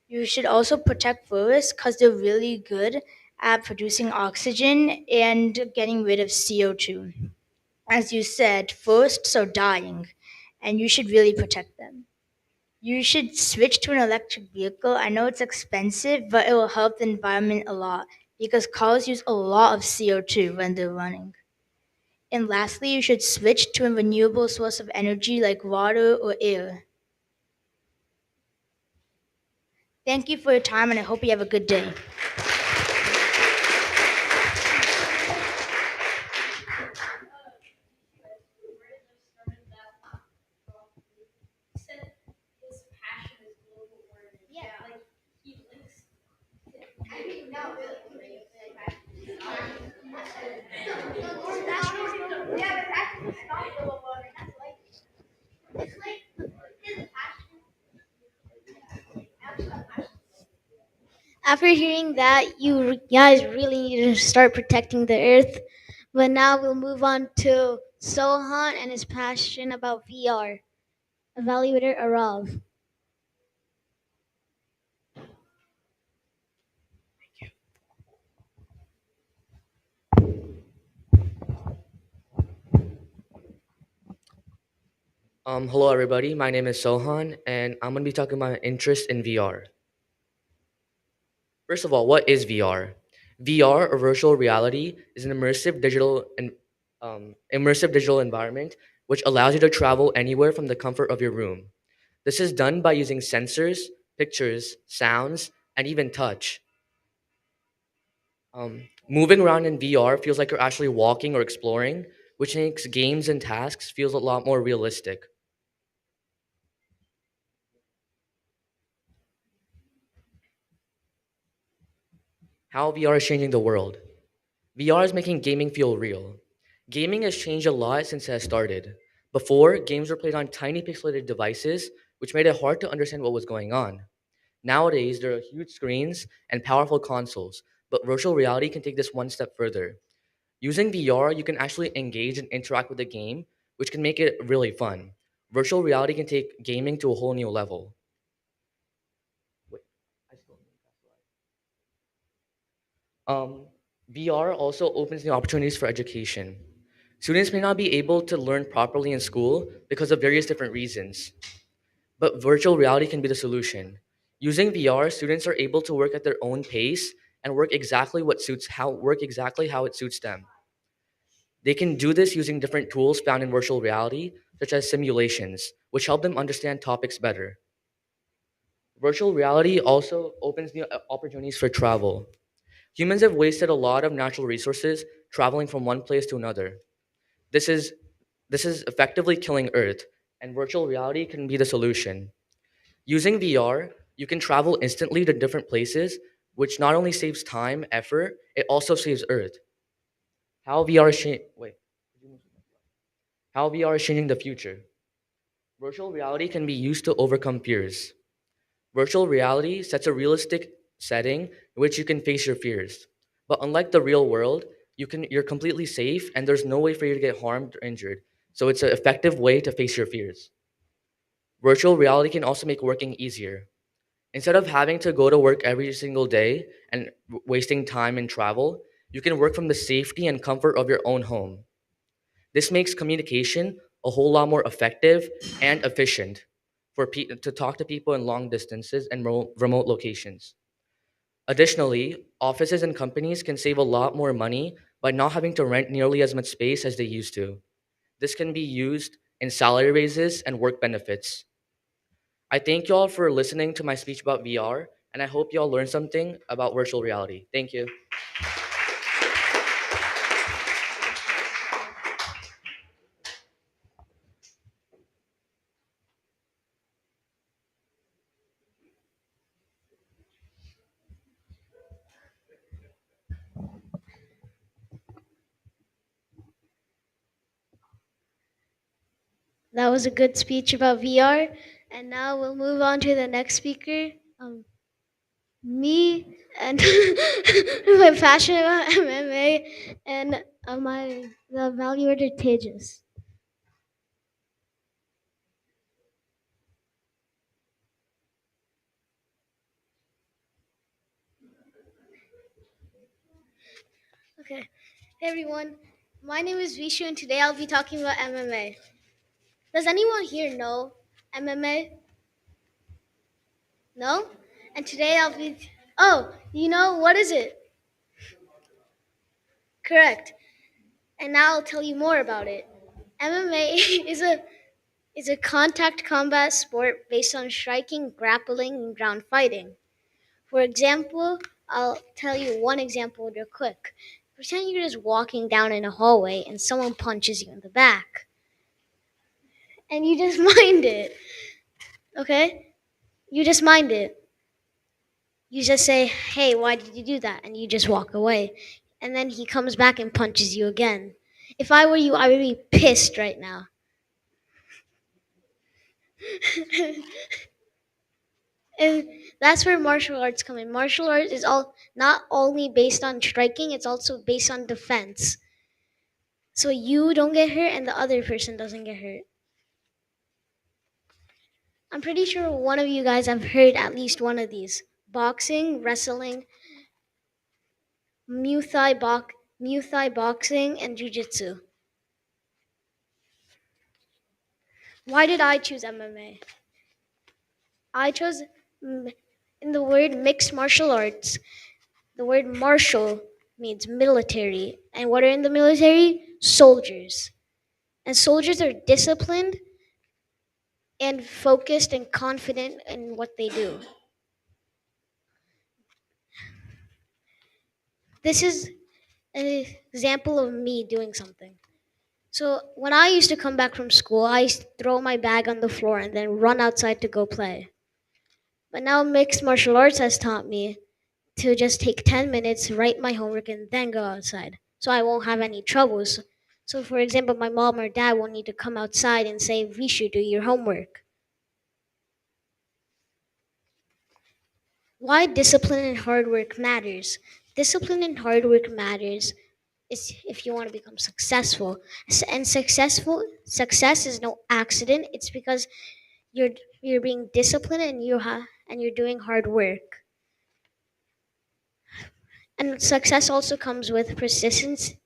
You should also protect forests because they're really good at producing oxygen and getting rid of CO2. As you said, forests are dying and you should really protect them. You should switch to an electric vehicle. I know it's expensive, but it will help the environment a lot because cars use a lot of CO2 when they're running. And lastly, you should switch to a renewable source of energy like water or air. Thank you for your time and I hope you have a good day. After hearing that, guys really need to start protecting the earth. But now we'll move on to Sohan and his passion about VR. Evaluator Arav. Hello, everybody. My name is Sohan, and I'm going to be talking about my interest in VR. First of all, what is VR? VR, or virtual reality, is an immersive digital environment which allows you to travel anywhere from the comfort of your room. This is done by using sensors, pictures, sounds, and even touch. Moving around in VR feels like you're actually walking or exploring, which makes games and tasks feels a lot more realistic. How VR is changing the world. VR is making gaming feel real. Gaming has changed a lot since it has started. Before, games were played on tiny pixelated devices, which made it hard to understand what was going on. Nowadays, there are huge screens and powerful consoles, but virtual reality can take this one step further. Using VR, you can actually engage and interact with the game, which can make it really fun. Virtual reality can take gaming to a whole new level. Wait, I still need that slide. VR also opens new opportunities for education. Students may not be able to learn properly in school because of various different reasons, but virtual reality can be the solution. Using VR, students are able to work at their own pace and work exactly how it suits them. They can do this using different tools found in virtual reality, such as simulations, which help them understand topics better. Virtual reality also opens new opportunities for travel. Humans have wasted a lot of natural resources traveling from one place to another. This is this is effectively killing Earth, and virtual reality can be the solution. Using VR, you can travel instantly to different places, which not only saves time, effort, it also saves Earth. How VR is cha- wait, how VR is changing the future. Virtual reality can be used to overcome fears. Virtual reality sets a realistic setting in which you can face your fears. But unlike the real world, you're completely safe and there's no way for you to get harmed or injured. So it's an effective way to face your fears. Virtual reality can also make working easier. Instead of having to go to work every single day and wasting time in travel, you can work from the safety and comfort of your own home. This makes communication a whole lot more effective and efficient to talk to people in long distances and remote locations. Additionally, offices and companies can save a lot more money by not having to rent nearly as much space as they used to. This can be used in salary raises and work benefits. I thank you all for listening to my speech about VR, and I hope you all learned something about virtual reality. Thank you. That was a good speech about VR. And now we'll move on to the next speaker. Me and my passion about MMA and my the value advantageous. Okay. Hey everyone. My name is Vishu and today I'll be talking about MMA. Does anyone here know MMA? No? And today I'll be Oh, you know what is it? Correct. And now I'll tell you more about it. MMA is a contact combat sport based on striking, grappling, and ground fighting. For example, I'll tell you one example real quick. Pretend you're just walking down in a hallway and someone punches you in the back. And you just mind it. Okay? You just mind it. You just say, hey, why did you do that? And you just walk away. And then he comes back and punches you again. If I were you, I would be pissed right now. And that's where martial arts come in. Martial arts is all not only based on striking, it's also based on defense. So you don't get hurt and the other person doesn't get hurt. I'm pretty sure one of you guys have heard at least one of these. Boxing, wrestling, Muay Thai boxing, and Jiu-Jitsu. Why did I choose MMA? I chose in the word mixed martial arts. The word martial means military. And what are in the military? Soldiers. And soldiers are disciplined and focused and confident in what they do. This is an example of me doing something. So when I used to come back from school, I used to throw my bag on the floor and then run outside to go play. But now mixed martial arts has taught me to just take 10 minutes, write my homework, and then go outside. So I won't have any troubles. So, for example, my mom or dad won't need to come outside and say, "We should do your homework." Why discipline and hard work matters? Discipline and hard work matters is if you want to become successful. And success is no accident. It's because you're you're being disciplined and you're doing hard work. And success also comes with persistency,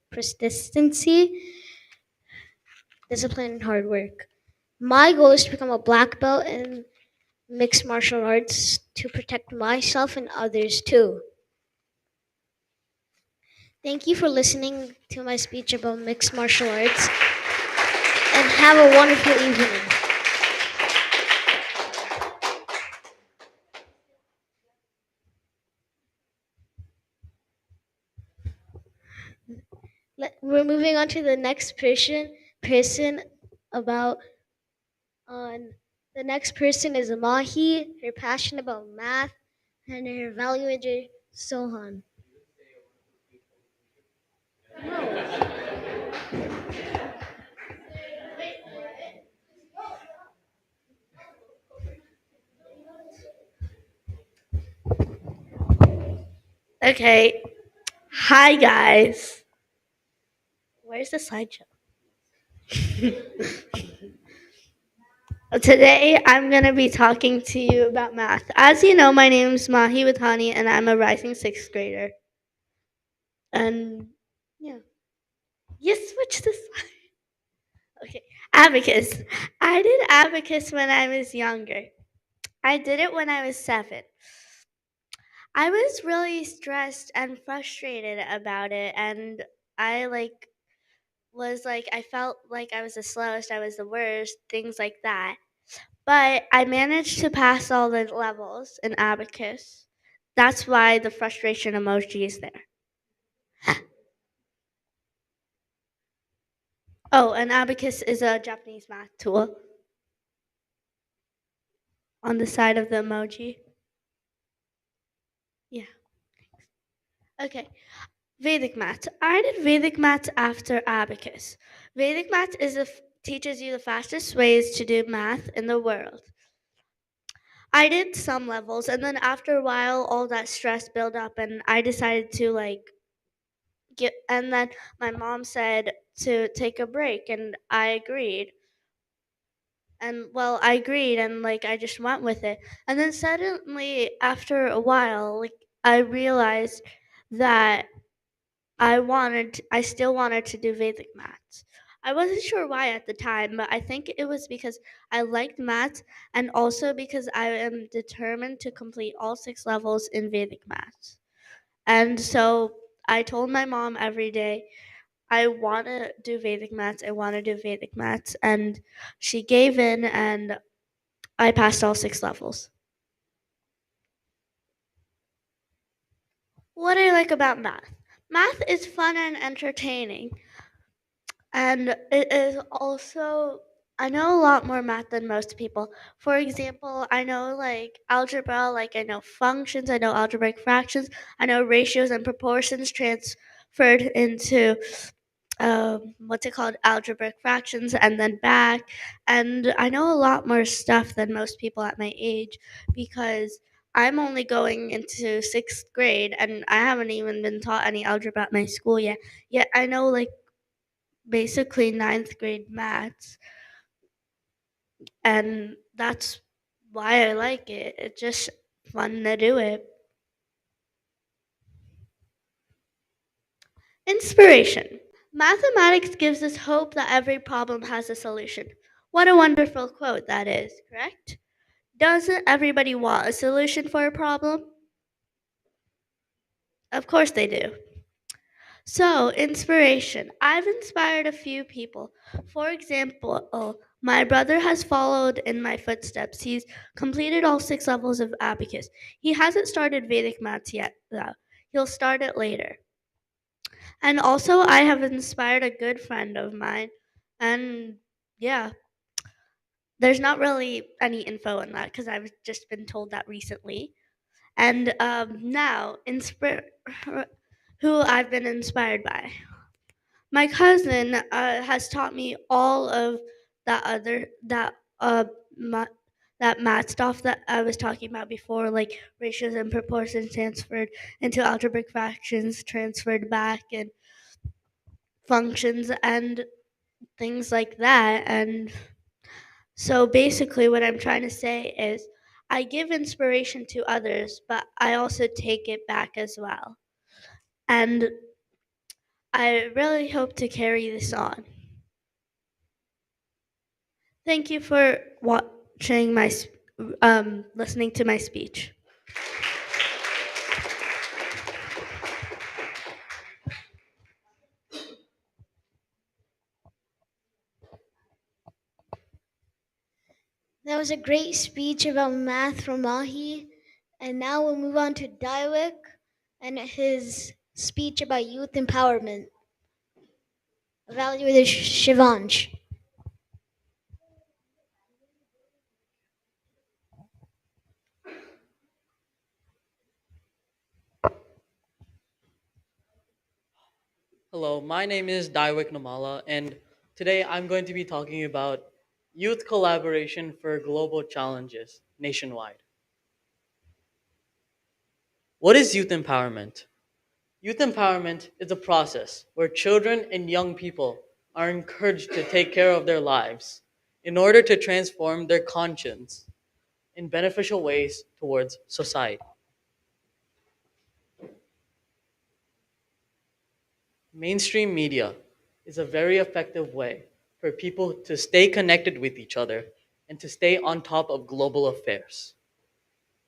discipline, and hard work. My goal is to become a black belt in mixed martial arts to protect myself and others too. Thank you for listening to my speech about mixed martial arts and have a wonderful evening. We're moving on to the next person about on the next person is Mahi, her passion about math, and her value is Sohan. Okay. Hi, guys. Where's the slideshow? Today, I'm going to be talking to you about math. As you know, my name is Mahi Wadhani, and I'm a rising sixth grader. And yeah. You switch the slide. Okay. Abacus. I did abacus when I was younger. I did it when I was 7. I was really stressed and frustrated about it, and I I felt like I was the slowest, I was the worst, things like that. But I managed to pass all the levels in abacus. That's why the frustration emoji is there. Oh, and abacus is a Japanese math tool on the side of the emoji. Yeah. Okay. Vedic math. I did Vedic math after abacus. Vedic math teaches you the fastest ways to do math in the world. I did some levels, and then after a while, all that stress built up, and I decided to get. And then my mom said to take a break, and I agreed. And well, I agreed, and I just went with it. And then suddenly, after a while, I realized that I still wanted to do Vedic maths. I wasn't sure why at the time, but I think it was because I liked maths and also because I am determined to complete all 6 levels in Vedic maths. And so I told my mom every day, I want to do Vedic maths, I want to do Vedic maths. And she gave in and I passed all 6 levels. What I like about math? Math is fun and entertaining. And it is also, I know a lot more math than most people. For example, I know algebra, I know functions, I know algebraic fractions, I know ratios and proportions transferred into what's it called, algebraic fractions, and then back. And I know a lot more stuff than most people at my age because I'm only going into 6th grade and I haven't even been taught any algebra at my school yet. Yet I know basically 9th grade maths, and that's why I like it. It's just fun to do it. Inspiration. Mathematics gives us hope that every problem has a solution. What a wonderful quote that is, correct? Doesn't everybody want a solution for a problem? Of course they do. So, inspiration. I've inspired a few people. For example, my brother has followed in my footsteps. He's completed all 6 levels of abacus. He hasn't started Vedic maths yet, though. He'll start it later. And also, I have inspired a good friend of mine. And yeah, there's not really any info on that because I've just been told that recently. And now, who I've been inspired by. My cousin has taught me all of that other ma- that math stuff that I was talking about before, like ratios and proportions transferred into algebraic fractions, transferred back, and functions and things like that. And so basically, what I'm trying to say is I give inspiration to others, but I also take it back as well. And I really hope to carry this on. Thank you for watching listening to my speech. That was a great speech about math from Mahi. And now we'll move on to Daiwik and his speech about youth empowerment. Evaluator Shivansh. Hello, my name is Daiwik Namala, and today I'm going to be talking about youth collaboration for global challenges nationwide. What is youth empowerment? Youth empowerment is a process where children and young people are encouraged to take care of their lives in order to transform their conscience in beneficial ways towards society. Mainstream media is a very effective way for people to stay connected with each other and to stay on top of global affairs.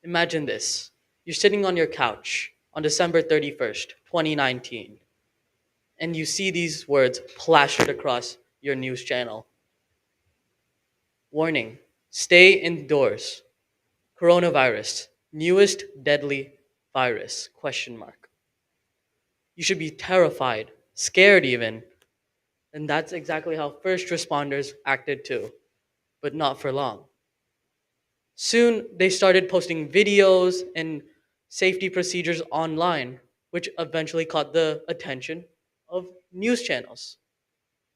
Imagine this. You're sitting on your couch on December 31st, 2019, and you see these words plastered across your news channel. Warning, stay indoors. Coronavirus, newest deadly virus, question mark. You should be terrified, scared even. And that's exactly how first responders acted too, but not for long. Soon, they started posting videos and safety procedures online, which eventually caught the attention of news channels.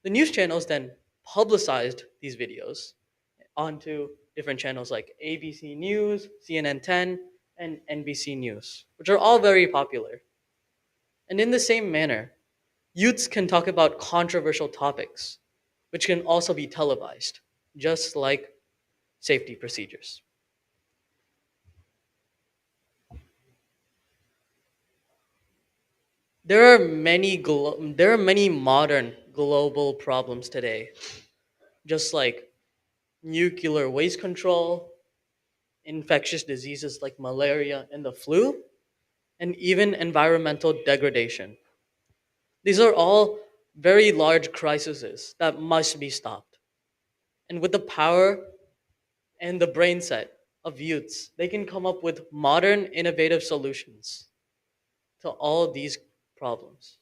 The news channels then publicized these videos onto different channels like ABC News, CNN 10, and NBC News, which are all very popular. And in the same manner, youths can talk about controversial topics, which can also be televised, just like safety procedures. There are many modern global problems today, just like nuclear waste control, infectious diseases like malaria and the flu, and even environmental degradation. These are all very large crises that must be stopped. And with the power and the brain set of youths, they can come up with modern, innovative solutions to all these problems.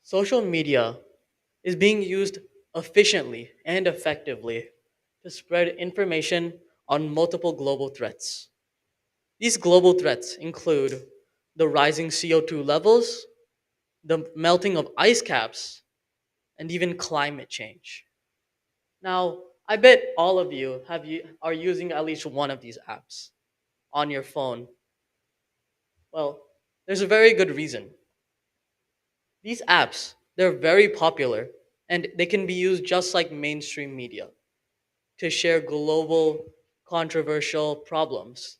Social media is being used efficiently and effectively to spread information on multiple global threats. These global threats include the rising CO2 levels, the melting of ice caps, and even climate change. Now, I bet all of you are using at least one of these apps on your phone. Well, there's a very good reason. These apps, they're very popular and they can be used just like mainstream media to share global controversial problems.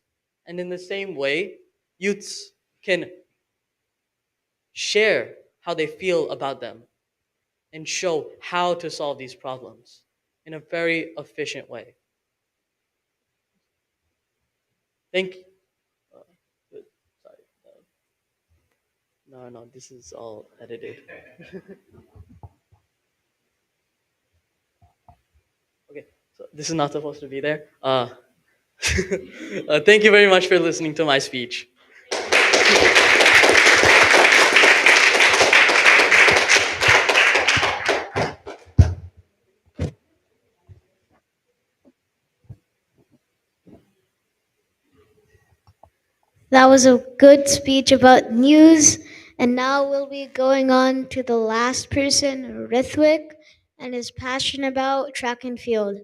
And in the same way, youths can share how they feel about them and show how to solve these problems in a very efficient way. Thank uh, sorry. No, this is all edited. Okay, so this is not supposed to be there. Thank you very much for listening to my speech. That was a good speech about news. And now we'll be going on to the last person, Rithwik, and his passion about track and field.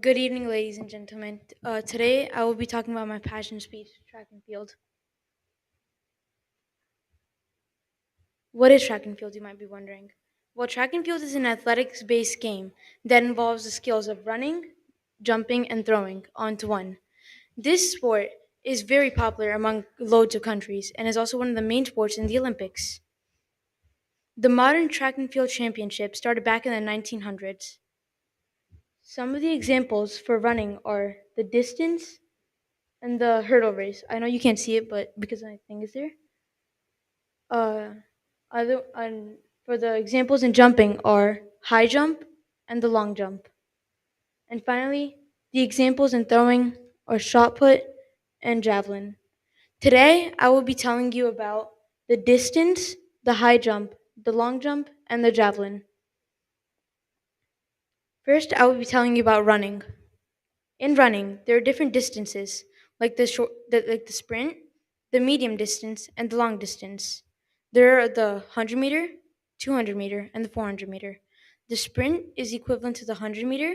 Good evening, ladies and gentlemen. Today, I will be talking about my passion speech, track and field. What is track and field, you might be wondering? Well, track and field is an athletics based game that involves the skills of running, jumping, and throwing onto one. This sport is very popular among loads of countries and is also one of the main sports in the Olympics. The modern track and field championship started back in the 1900s. Some of the examples for running are the distance and the hurdle race. I know you can't see it, but because my thing is there. Uh, for the examples in jumping are high jump and the long jump. And finally, the examples in throwing are shot put and javelin. Today, I will be telling you about the distance, the high jump, the long jump, and the javelin. First, I will be telling you about running. In running, there are different distances, like the sprint, the medium distance, and the long distance. There are the 100 meter, 200 meter, and the 400 meter. The sprint is equivalent to the 100 meter.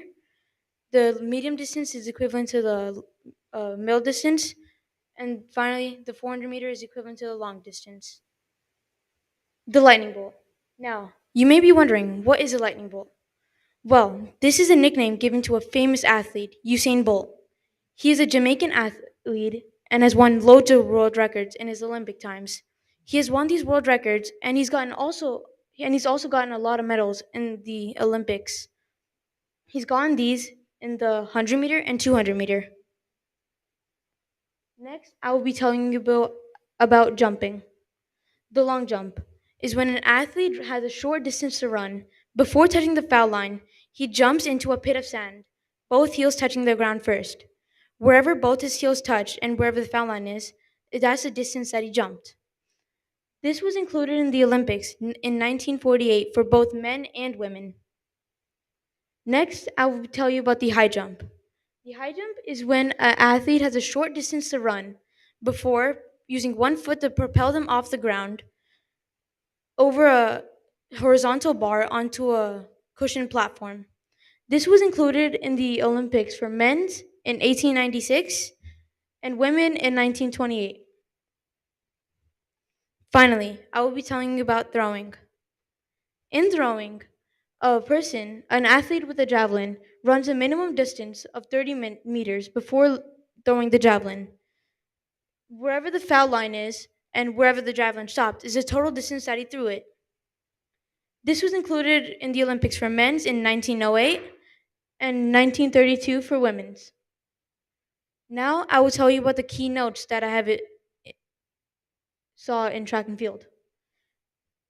The medium distance is equivalent to the middle distance, and finally, the 400 meter is equivalent to the long distance. The lightning bolt. Now, you may be wondering, what is a lightning bolt? Well, this is a nickname given to a famous athlete, Usain Bolt. He is a Jamaican athlete and has won loads of world records in his Olympic times. He has won these world records and he's also gotten a lot of medals in the Olympics. He's gotten these in the 100 meter and 200 meter. Next, I will be telling you about jumping. The long jump is when an athlete has a short distance to run. Before touching the foul line, he jumps into a pit of sand, both heels touching the ground first. Wherever both his heels touch and wherever the foul line is, that's the distance that he jumped. This was included in the Olympics in 1948 for both men and women. Next, I will tell you about the high jump. The high jump is when an athlete has a short distance to run before using one foot to propel them off the ground over a horizontal bar onto a cushioned platform. This was included in the Olympics for men's in 1896 and women in 1928. Finally, I will be telling you about throwing. In throwing, an athlete with a javelin, runs a minimum distance of 30 meters before throwing the javelin. Wherever the foul line is and wherever the javelin stopped is the total distance that he threw it. This was included in the Olympics for men's in 1908 and 1932 for women's. Now I will tell you about the key notes that saw in track and field.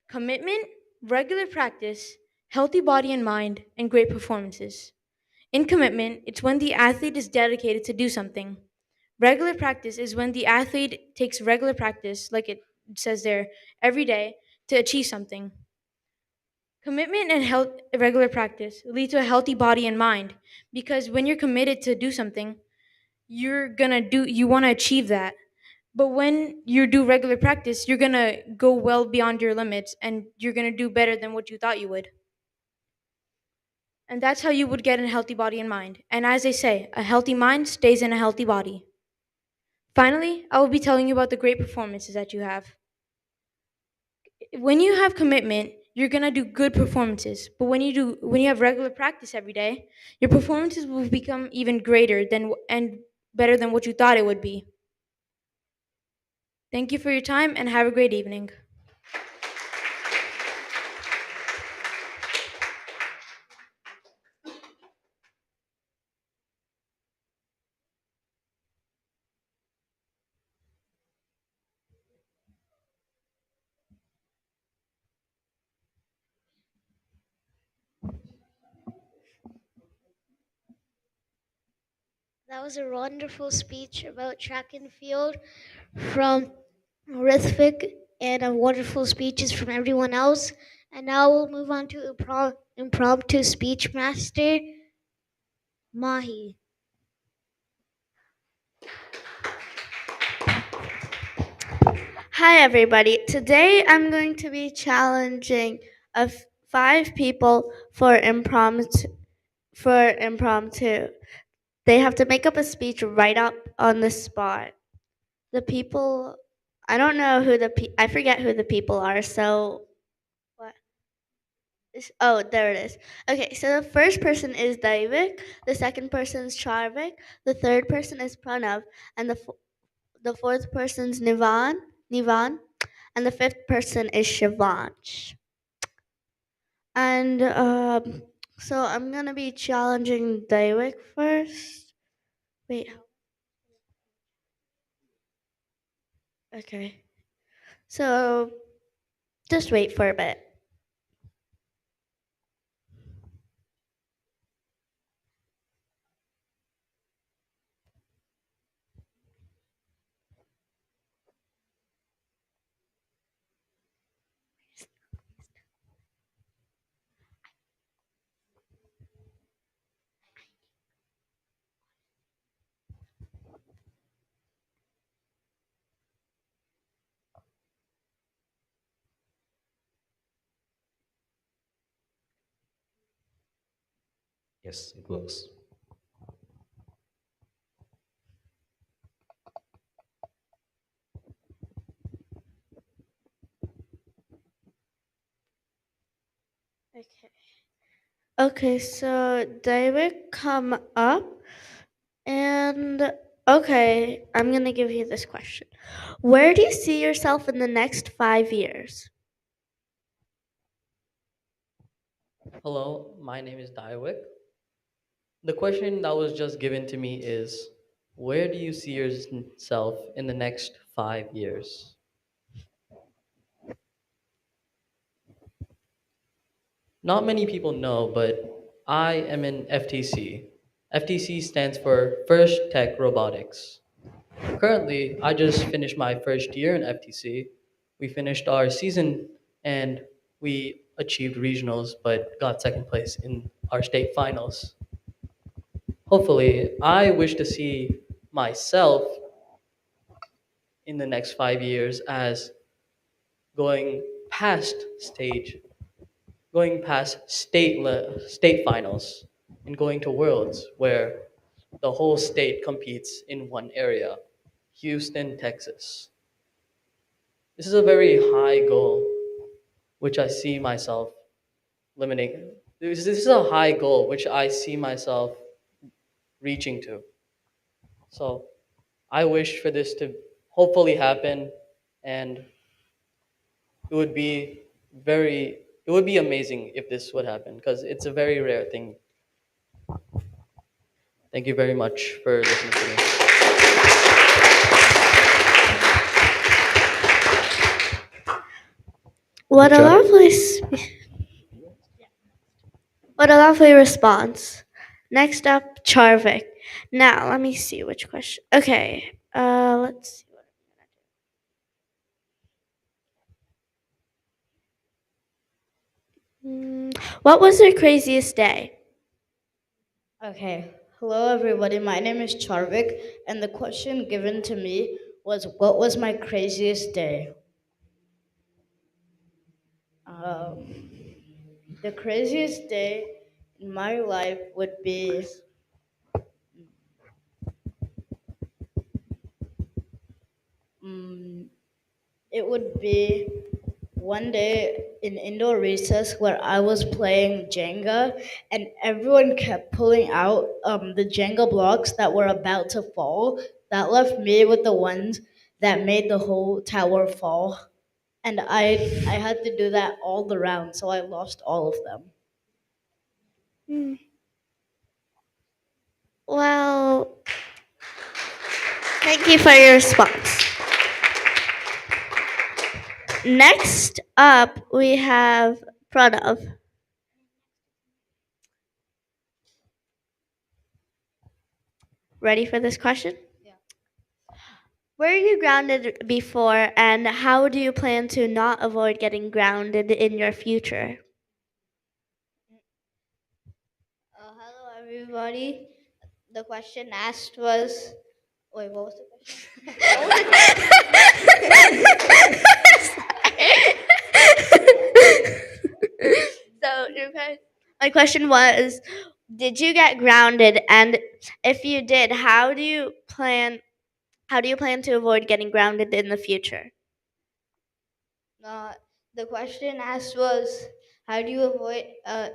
Commitment, regular practice, healthy body and mind, and great performances. In commitment, it's when the athlete is dedicated to do something. Regular practice is when the athlete takes regular practice, like it says there, every day to achieve something. Commitment and regular practice lead to a healthy body and mind because when you're committed to do something, you want to achieve that. But when you do regular practice, you're going to go well beyond your limits and you're going to do better than what you thought you would. And that's how you would get a healthy body and mind. And as they say, a healthy mind stays in a healthy body. Finally, I will be telling you about the great performances that you have. When you have commitment, you're going to do good performances. But when you have regular practice every day, your performances will become even greater and better than what you thought it would be. Thank you for your time and have a great evening. That was a wonderful speech about track and field from Rithvik and wonderful speeches from everyone else. And now we'll move on to impromptu speech master Mahi. Hi, everybody. Today I'm going to be challenging five people for impromptu. They have to make up a speech right up on the spot. The people, I don't know who I forget who the people are. So what? Oh, there it is. Okay, so the first person is Daivik, the second person is Charvik, the third person is Pranav, and the fourth person's Nivan, and the fifth person is Shivansh. And so I'm gonna be challenging Daivik first. Wait, okay. So just wait for a bit. Yes, it works. Okay. Okay, so David, come up. And okay, I'm going to give you this question. Where do you see yourself in the next 5 years? Hello, my name is Daiwik. The question that was just given to me is, where do you see yourself in the next 5 years? Not many people know, but I am in FTC. FTC stands for First Tech Robotics. Currently, I just finished my first year in FTC. We finished our season and we achieved regionals, but got second place in our state finals. Hopefully, I wish to see myself in the next 5 years as going past stage, going past state finals, and going to worlds where the whole state competes in one area, Houston, Texas. This is a very high goal, which I see myself limiting. This is a high goal which I see myself reaching to. So I wish for this to hopefully happen, and it would be it would be amazing if this would happen because it's a very rare thing. Thank you very much for listening to me. What Good a job. what a lovely response. Next up, Charvik. Now, let me see which question. Okay, let's see. What was your craziest day? Okay. Hello, everybody. My name is Charvik, and the question given to me was, "What was my craziest day?" Um, the craziest day in my life would be um, it would be one day in indoor recess where I was playing Jenga, and everyone kept pulling out the Jenga blocks that were about to fall. That left me with the ones that made the whole tower fall, and I had to do that all the round, so I lost all of them. Hmm. Well, thank you for your response. Next up, we have Pranav. Ready for this question? Were you grounded before, and how do you plan to not avoid getting grounded in your future? Hello, everybody. The question asked was. Wait, what was the question? So, okay. My question was, did you get grounded, and if you did, how do you plan to avoid getting grounded in the future? Uh, the question asked was, how do you avoid uh,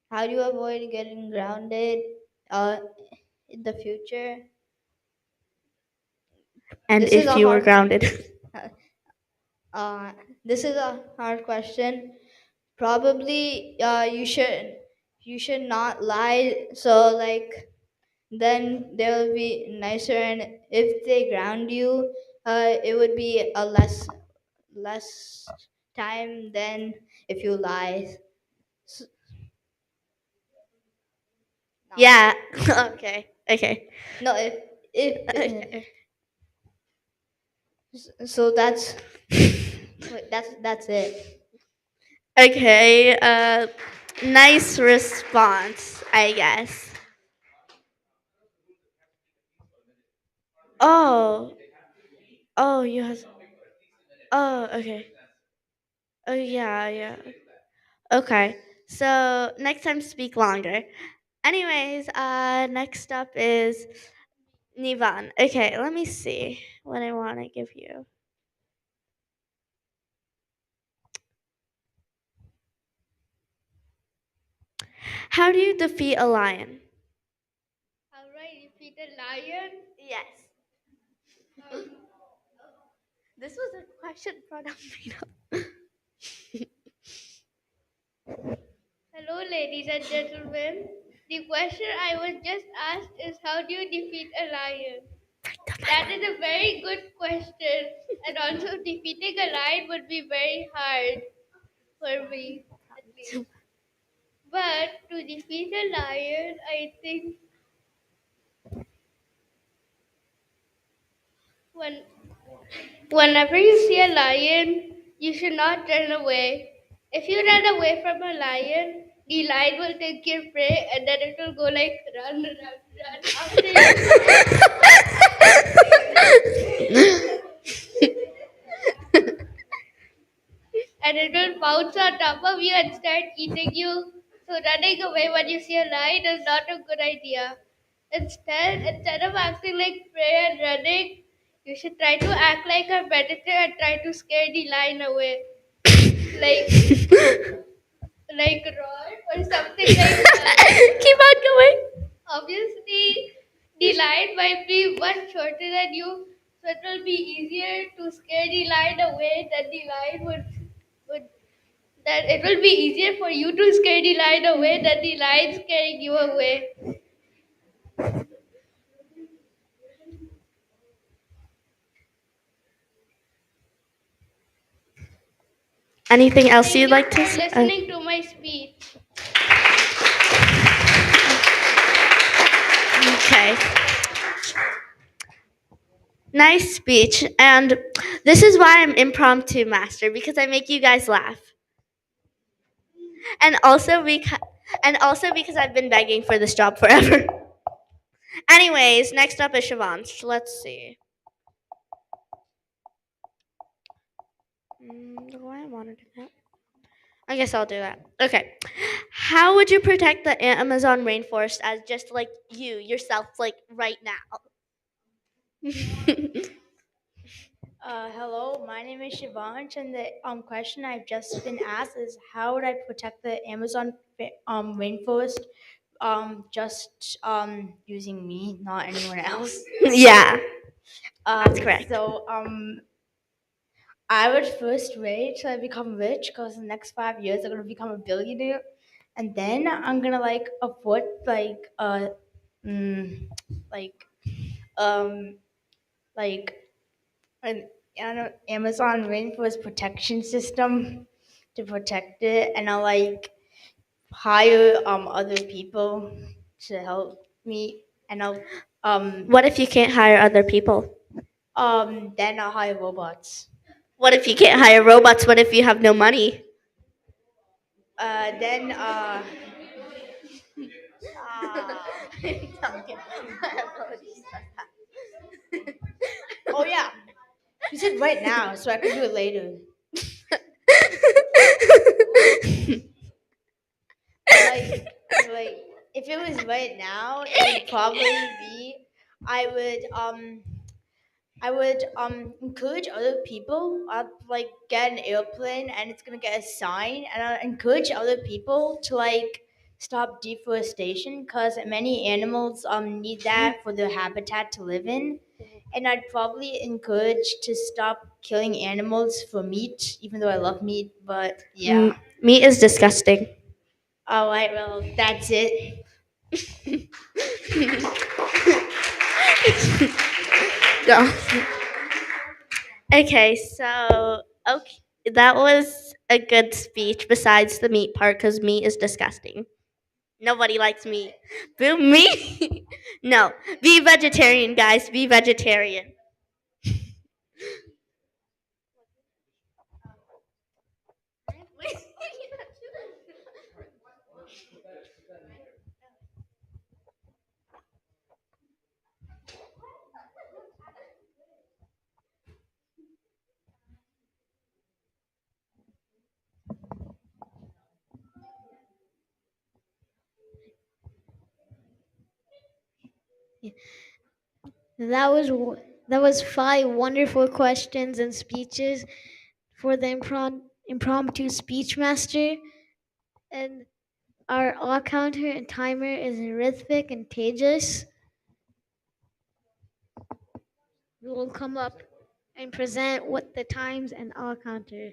how do you avoid getting grounded uh, in the future? And This is if a you were hard grounded? uh, this is a hard question. Probably you should not lie. So like then they'll be nicer, and if they ground you, it would be a less time than if you lie. S- No, Yeah. Okay. Okay. no, if Okay. so that's it. Okay. Nice response, I guess. Oh. Oh, you have. Oh, okay. Oh, yeah, yeah. Okay. So next time, speak longer. Anyways, next up is Nivan. Okay, let me see what I want to give you. How do you defeat a lion? How do I defeat a lion? Yes. This was a question brought up me. Hello, ladies and gentlemen. The question I was just asked is how do you defeat a lion? That is a very good question, and also defeating a lion would be very hard for me, at least. But to defeat a lion, I think when whenever you see a lion, you should not run away. If you run away from a lion, the lion will take your prey and then it will go like run, run, run after you. And it will bounce on top of you and start eating you. So running away when you see a lion is not a good idea. Instead of acting like prey and running, you should try to act like a predator and try to scare the lion away. Like like roar or something like that. Keep on going. Obviously, the lion might be much shorter than you, so it will be easier to scare the lion away than the lion would that it will be easier for you to scare the lion away than the lion scaring you away. Anything else Thank you'd you like to for say? listening to my speech. Okay. Nice speech. And this is why I'm impromptu master, because I make you guys laugh. And also because I've been begging for this job forever. Anyways, next up is Siobhan. Let's see. Do I want to do that? I guess I'll do that. Okay. How would you protect the Amazon rainforest as just like you yourself, like right now? Hello, my name is Shivansh, and the question I've just been asked is how would I protect the Amazon rainforest? Just using me, not anyone else. Yeah, that's correct. So I would first wait till I become rich, because in the next 5 years I'm gonna become a billionaire, and then I'm gonna like afford mm, like um like an Amazon rainforest protection system to protect it, and I'll like hire other people to help me, and I'll What if you can't hire other people? then I'll hire robots. What if you can't hire robots? What if you have no money? Then oh yeah, you said right now, so I can do it later. like like if it was right now, it would probably be I would encourage other people. I'd like get an airplane and it's gonna get a sign, and I encourage other people to like stop deforestation because many animals need that for their habitat to live in. And I'd probably encourage to stop killing animals for meat, even though I love meat. But yeah. Meat is disgusting. All right, well that's it. Go. Okay, so okay, that was a good speech. Besides the meat part, because meat is disgusting. Nobody likes meat. Boo me. No, be vegetarian, guys. Be vegetarian. That was that was five wonderful questions and speeches for the impromptu speech master, and our all counter and timer is Rithvik and Tejas. We will come up and present what the times and all counter.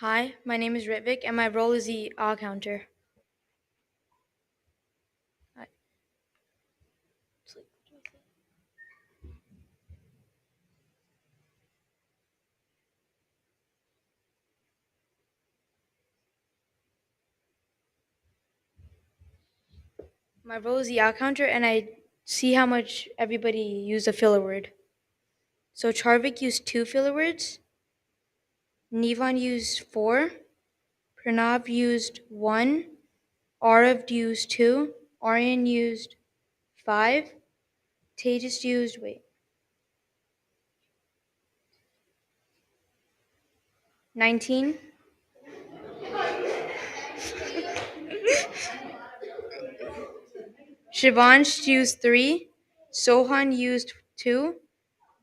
Hi, my name is Ritvik, and my role is the all counter. Hi. My role is the all counter, and I see how much everybody used a filler word. So Charvik used 2 filler words, Nivan used 4, Pranav used 1, Arav used 2, Aryan used 5, Tejas used, 19. Shivansh used 3, Sohan used 2,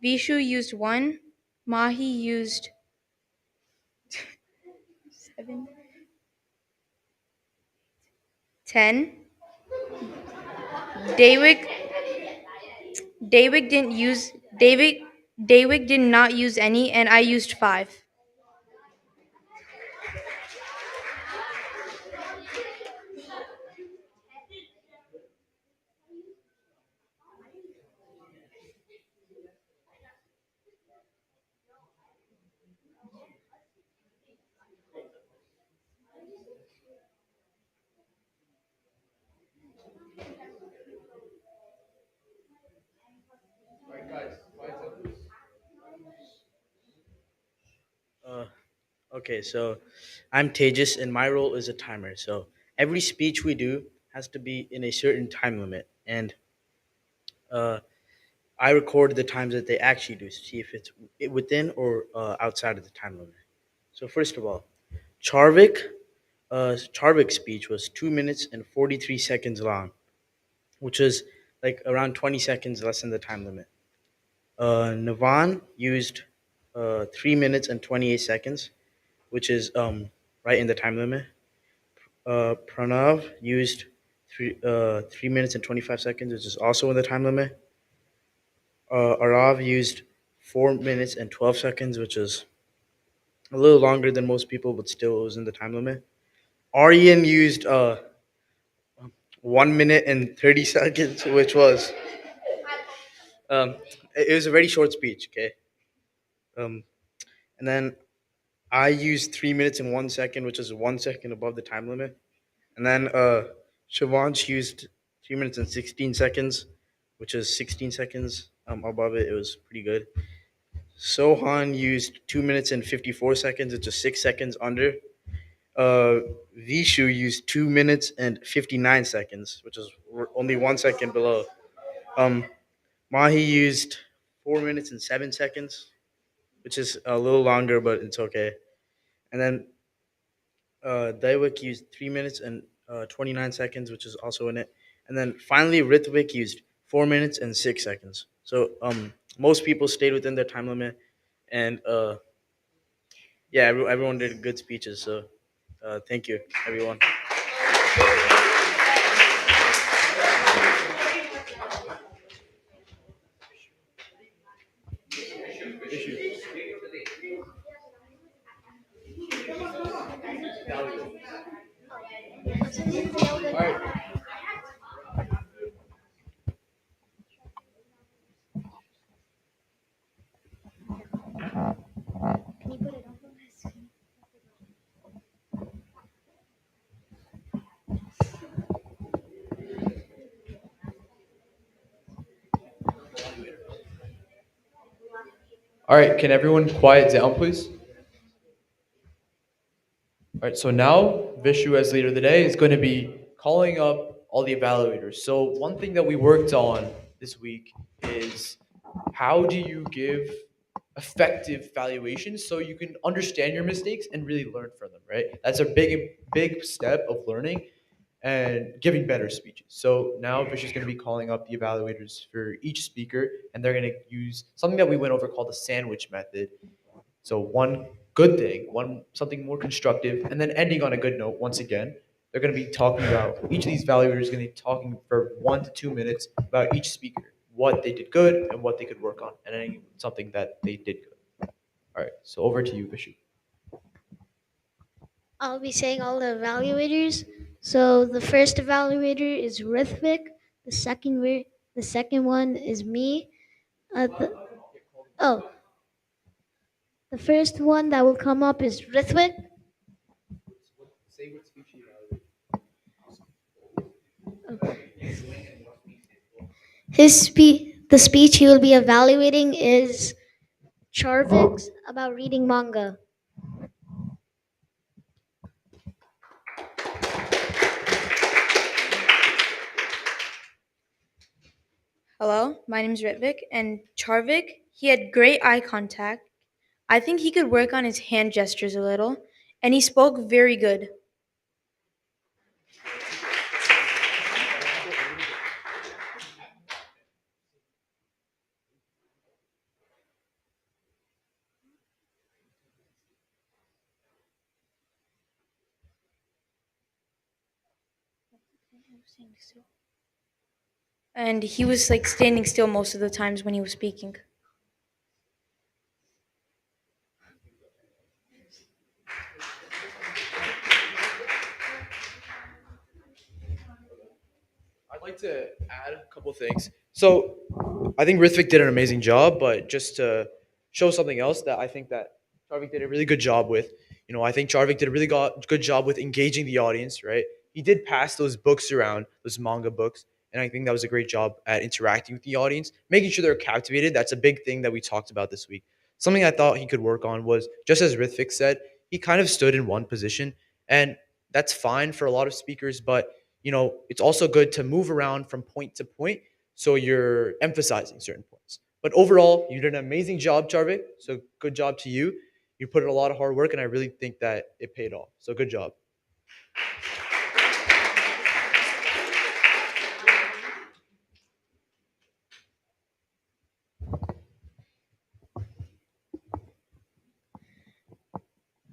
Vishu used 1, Mahi used 7, 10. Davik Davik didn't use Davik Davik did not use any, and I used 5. Uh, okay, so I'm Tejas, and my role is a timer. So every speech we do has to be in a certain time limit, and uh, I record the times that they actually do, see if it's within or outside of the time limit. So first of all, Charvik, Charvik's speech was 2 minutes and 43 seconds long, which is like around 20 seconds less than the time limit. Navan used 3 minutes and 28 seconds, which is right in the time limit. Pranav used 3 minutes and 25 seconds, which is also in the time limit. Arav used 4 minutes and 12 seconds, which is a little longer than most people, but still it was in the time limit. Aryan used 1 minute and 30 seconds, which was um, it was a very short speech. Okay, um, and then I used 3 minutes and 1 second, which is 1 second above the time limit. And then Shivansh used 3 minutes and 16 seconds, which is 16 seconds above it. It was pretty good. Sohan used 2 minutes and 54 seconds, which is 6 seconds under. Uh, Vishu used 2 minutes and 59 seconds, which is only 1 second below. Um, Mahi used 4 minutes and 7 seconds, which is a little longer, but it's okay. And then Daivik used 3 minutes and 29 seconds, which is also in it. And then finally, Ritvik used 4 minutes and 6 seconds. So most people stayed within their time limit, and yeah, everyone did good speeches. So thank you, everyone. All right, can everyone quiet down, please? All right, so now Vishu, as leader of the day, is going to be calling up all the evaluators. So one thing that we worked on this week is how do you give effective valuations so you can understand your mistakes and really learn from them, right? That's a big step of learning and giving better speeches. So now Vishu's going to be calling up the evaluators for each speaker, and they're going to use something that we went over called the sandwich method. So one good thing, one something more constructive, and then ending on a good note once again. They're going to be talking about each of these evaluators is going to be talking for 1 to 2 minutes about each speaker, what they did good and what they could work on, and any, something that they did good. All right, so over to you, Vishu. I'll be saying all the evaluators. So the first evaluator is Rithvik. The second one is me. Oh, the first one that will come up is Rithvik. The speech he will be evaluating is Charvik's about reading manga. Hello, my name is Ritvik, and Charvik, he had great eye contact. I think he could work on his hand gestures a little, and he spoke very good. And he was like standing still most of the times when he was speaking. I'd like to add a couple things. So I think Rithvik did an amazing job, but just to show something else that I think that Charvik did a really good job with, I think Charvik did a really good job with engaging the audience, right? He did pass those books around, those manga books, and I think that was a great job at interacting with the audience, making sure they're captivated. That's a big thing that we talked about this week. Something I thought he could work on was, just as Rithvik said, he kind of stood in one position, and that's fine for a lot of speakers, but it's also good to move around from point to point so you're emphasizing certain points. But overall, you did an amazing job, Charvik. So good job to you. You put in a lot of hard work, and I really think that it paid off. So good job.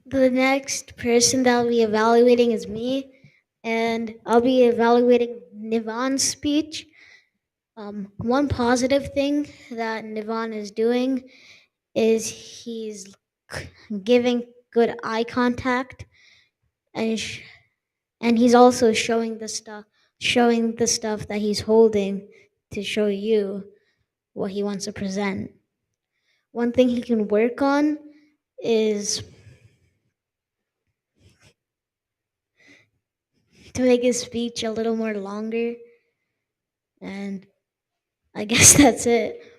The next person that I'll be evaluating is me, and I'll be evaluating Nivan's speech. One positive thing that Nivan is doing is he's giving good eye contact, and and he's also showing the stuff that he's holding to show you what he wants to present. One thing he can work on is to make his speech a little more longer, and I guess that's it.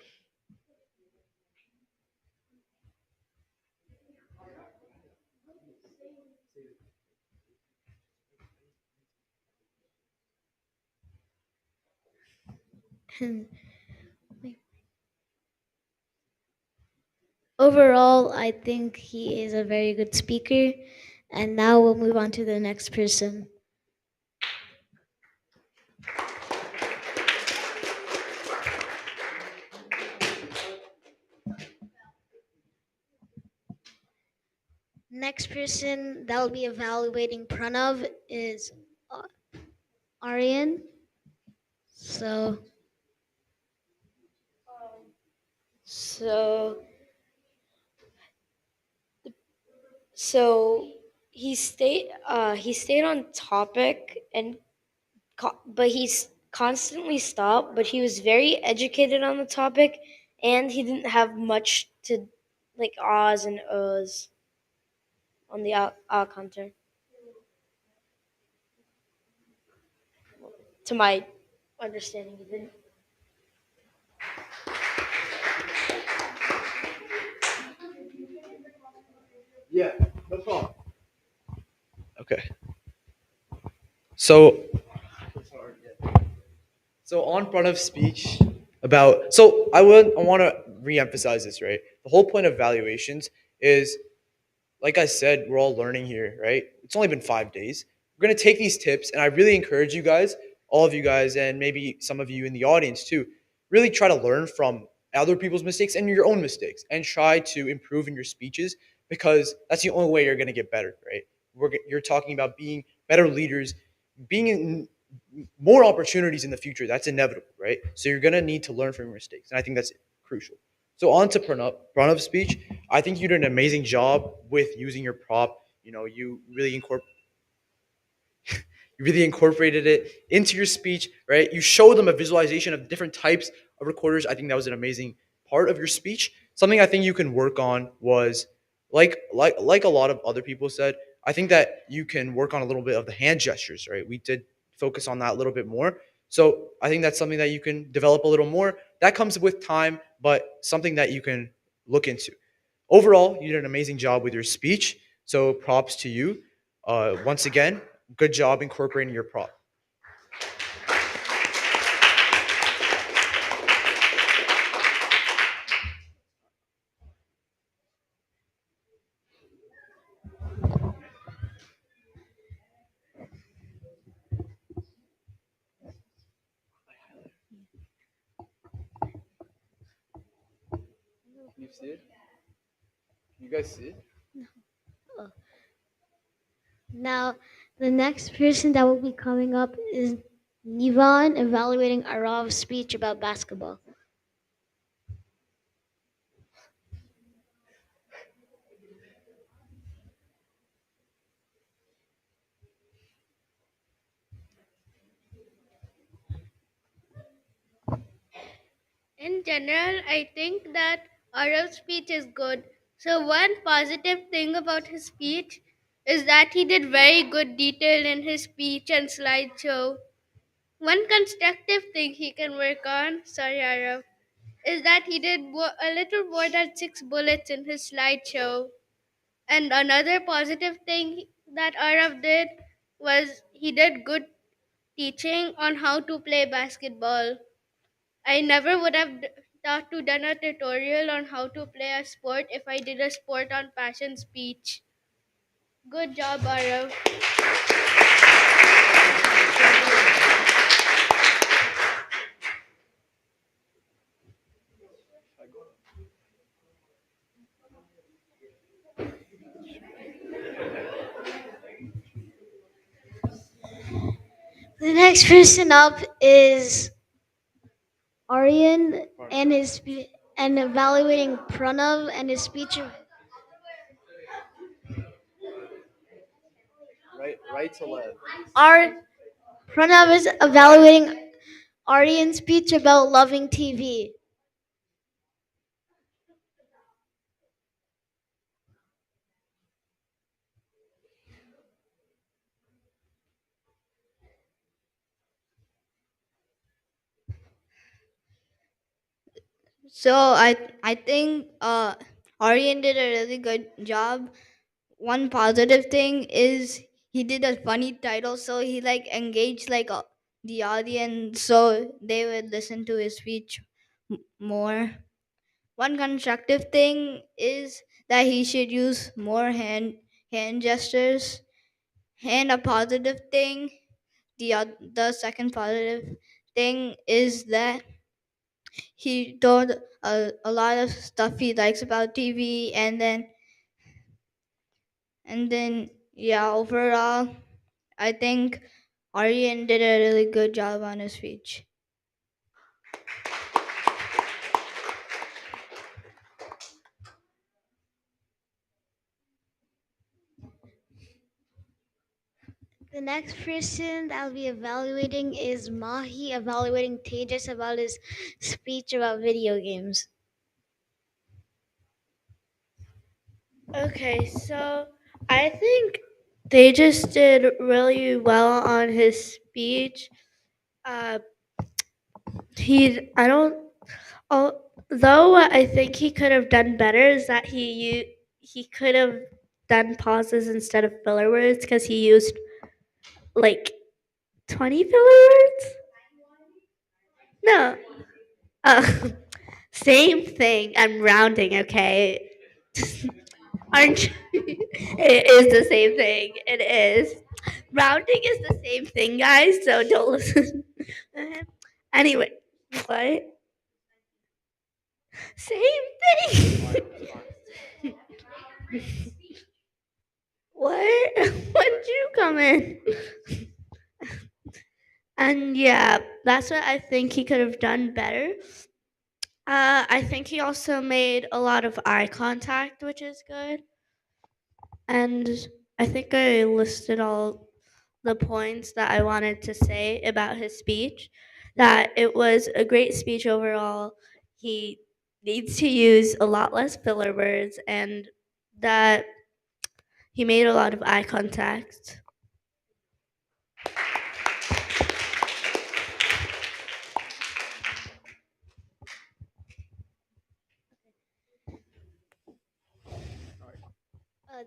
Overall, I think he is a very good speaker. And now we'll move on to the next person. Next person that will be evaluating Pranav is Aryan. So, So, so he stayed on topic and but he's constantly stopped. But he was very educated on the topic, and he didn't have much to like ahs and uhs on the ah counter. To my understanding, he didn't. Yeah, no problem. Okay. So, on front of speech about I want to reemphasize this, right? The whole point of evaluations is, like I said, we're all learning here, right? It's only been 5 days. We're gonna take these tips, and I really encourage you guys, all of you guys, and maybe some of you in the audience too, really try to learn from other people's mistakes and your own mistakes, and try to improve in your speeches, because that's the only way you're gonna get better, right? You're talking about being better leaders, being in more opportunities in the future. That's inevitable, right? So you're gonna need to learn from your mistakes, and I think that's crucial. So on to Pranav's speech. I think you did an amazing job with using your prop. You really incorporated it into your speech, right? You showed them a visualization of different types of recorders. I think that was an amazing part of your speech. Something I think you can work on was like a lot of other people said. I think that you can work on a little bit of the hand gestures, right? We did focus on that a little bit more. So I think that's something that you can develop a little more. That comes with time, but something that you can look into. Overall, you did an amazing job with your speech. So props to you. Once again, good job incorporating your prop. You see it? You guys see it? now the next person that will be coming up is Nivan evaluating Arav's speech about basketball. In general, I think that Arav's speech is good. So, one positive thing about his speech is that he did very good detail in his speech and slideshow. One constructive thing he can work on, sorry, Arav, is that he did a little more than 6 bullets in his slideshow. And another positive thing that Arav did was he did good teaching on how to play basketball. I never would have thought to done a tutorial on how to play a sport if I did a sport on passion speech. Good job, Arav. The next person up is Aryan and and evaluating Pranav and his speech. Right. Right to left. Our Pranav is evaluating Aryan's speech about loving TV. So I think Aryan did a really good job. One positive thing is he did a funny title, so he like engaged like the audience, so they would listen to his speech more. One constructive thing is that he should use more hand gestures. And a positive thing, the second positive thing is that he told a lot of stuff he likes about TV, and then yeah, overall, I think Aryan did a really good job on his speech. The next person I'll be evaluating is Mahi, evaluating Tejas about his speech about video games. Okay, so I think they just did really well on his speech. Uh, I don't, although what I think he could have done better is that he could have done pauses instead of filler words because he used like 20 filler words. No, uh, same thing. I'm rounding, okay? Aren't you? It is the same thing. It is. Rounding is the same thing, guys, so don't listen. Anyway, what? Same thing. What? When did you come in? And yeah, that's what I think he could have done better. I think he also made a lot of eye contact, which is good. And I think I listed all the points that I wanted to say about his speech. That it was a great speech overall. He needs to use a lot less filler words, and that he made a lot of eye contact.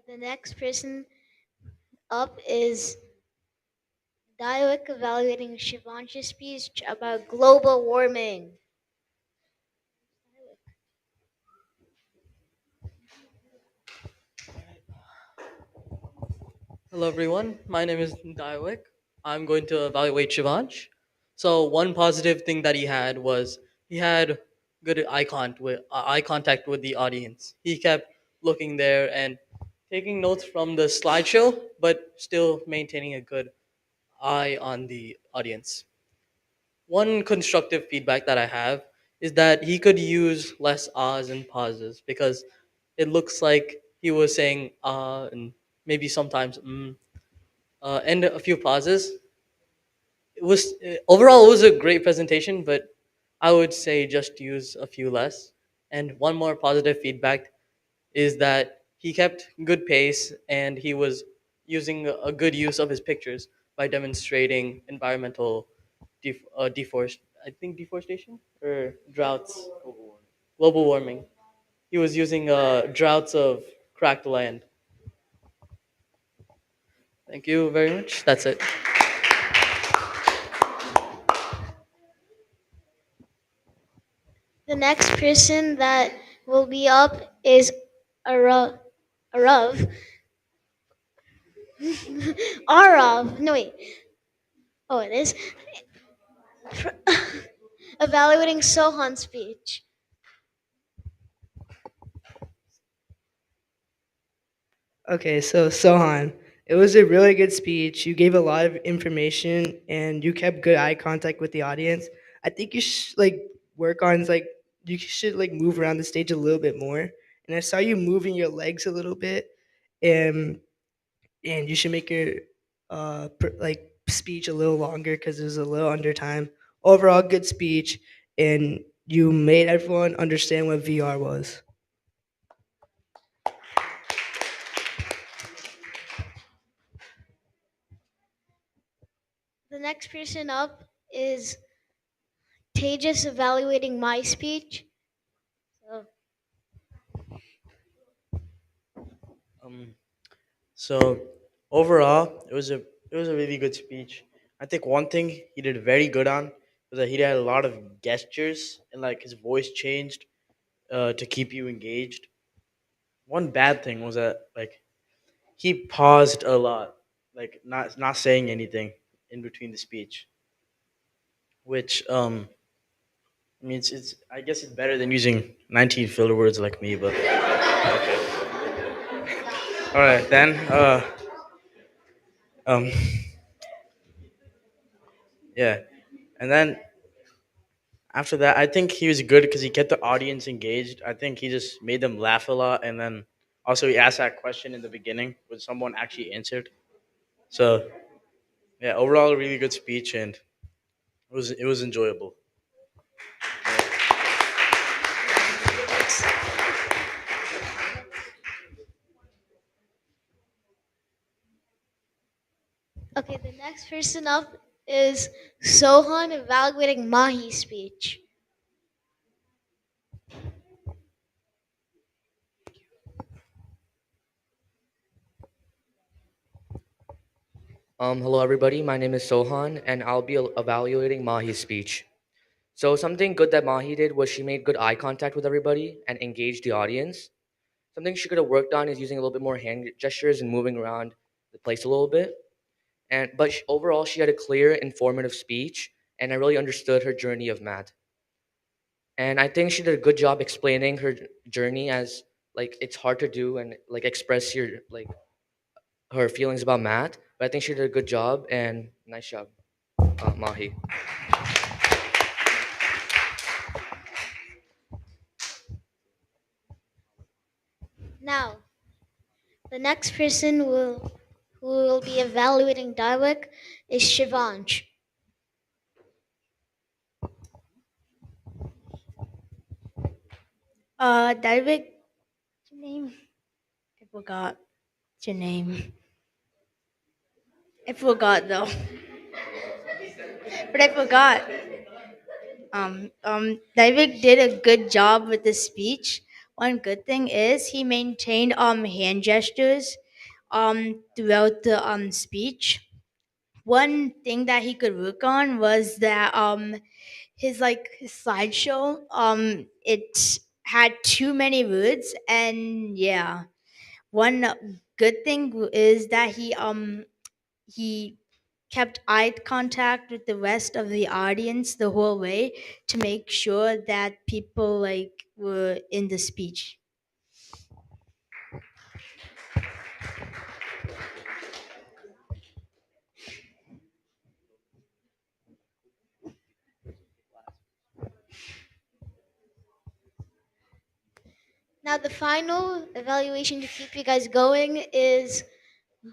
The next person up is Daiwik, evaluating Shivansh's speech about global warming. Hello, everyone. My name is Daiwik. I'm going to evaluate Shivansh. So, one positive thing that he had was he had good eye contact with the audience. He kept looking there and taking notes from the slideshow, but still maintaining a good eye on the audience. One constructive feedback that I have is that he could use less ahs and pauses because it looks like he was saying and maybe sometimes and a few pauses. It was overall it was a great presentation, but I would say just use a few less. And one more positive feedback is that he kept good pace and he was using a good use of his pictures by demonstrating environmental I think deforestation or droughts, global warming. He was using droughts of cracked land. Thank you very much. That's it. The next person that will be up is Arav. Arav. Arav. No, wait. Oh, it is. Evaluating Sohan's speech. Okay, so Sohan, it was a really good speech. You gave a lot of information and you kept good eye contact with the audience. I think you should like work on like you should like move around the stage a little bit more. And I saw you moving your legs a little bit, and you should make your like speech a little longer because it was a little under time. Overall, good speech, and you made everyone understand what VR was. The next person up is Tejas evaluating my speech. So, Um, so overall, it was a really good speech. I think one thing he did very good on was that he had a lot of gestures and like his voice changed to keep you engaged. One bad thing was that like he paused a lot, like not saying anything in between the speech, which I mean it's I guess it's better than using 19 filler words like me, but okay. All right then. Um, yeah, and then after that, I think he was good because he kept the audience engaged. I think he just made them laugh a lot, and then also he asked that question in the beginning, which someone actually answered. So yeah, overall, a really good speech, and it was enjoyable. okay, the next person up is Sohan evaluating Mahi's speech. Hello everybody. My name is Sohan, and I'll be evaluating Mahi's speech. So something good that Mahi did was she made good eye contact with everybody and engaged the audience. Something she could have worked on is using a little bit more hand gestures and moving around the place a little bit. Overall, she had a clear, informative speech, and I really understood her journey of math. And I think she did a good job explaining her journey as like it's hard to do and like express your like her feelings about math. But I think she did a good job and nice job, Mahi. Now, the next person who will be evaluating Daiwik is Shivansh. David, what's your name? I forgot your name. I forgot though, but I forgot. David did a good job with the speech. One good thing is he maintained hand gestures throughout the speech. One thing that he could work on was that his slideshow it had too many words, and yeah, one good thing is that he kept eye contact with the rest of the audience the whole way to make sure that people like were in the speech. Now, the final evaluation to keep you guys going is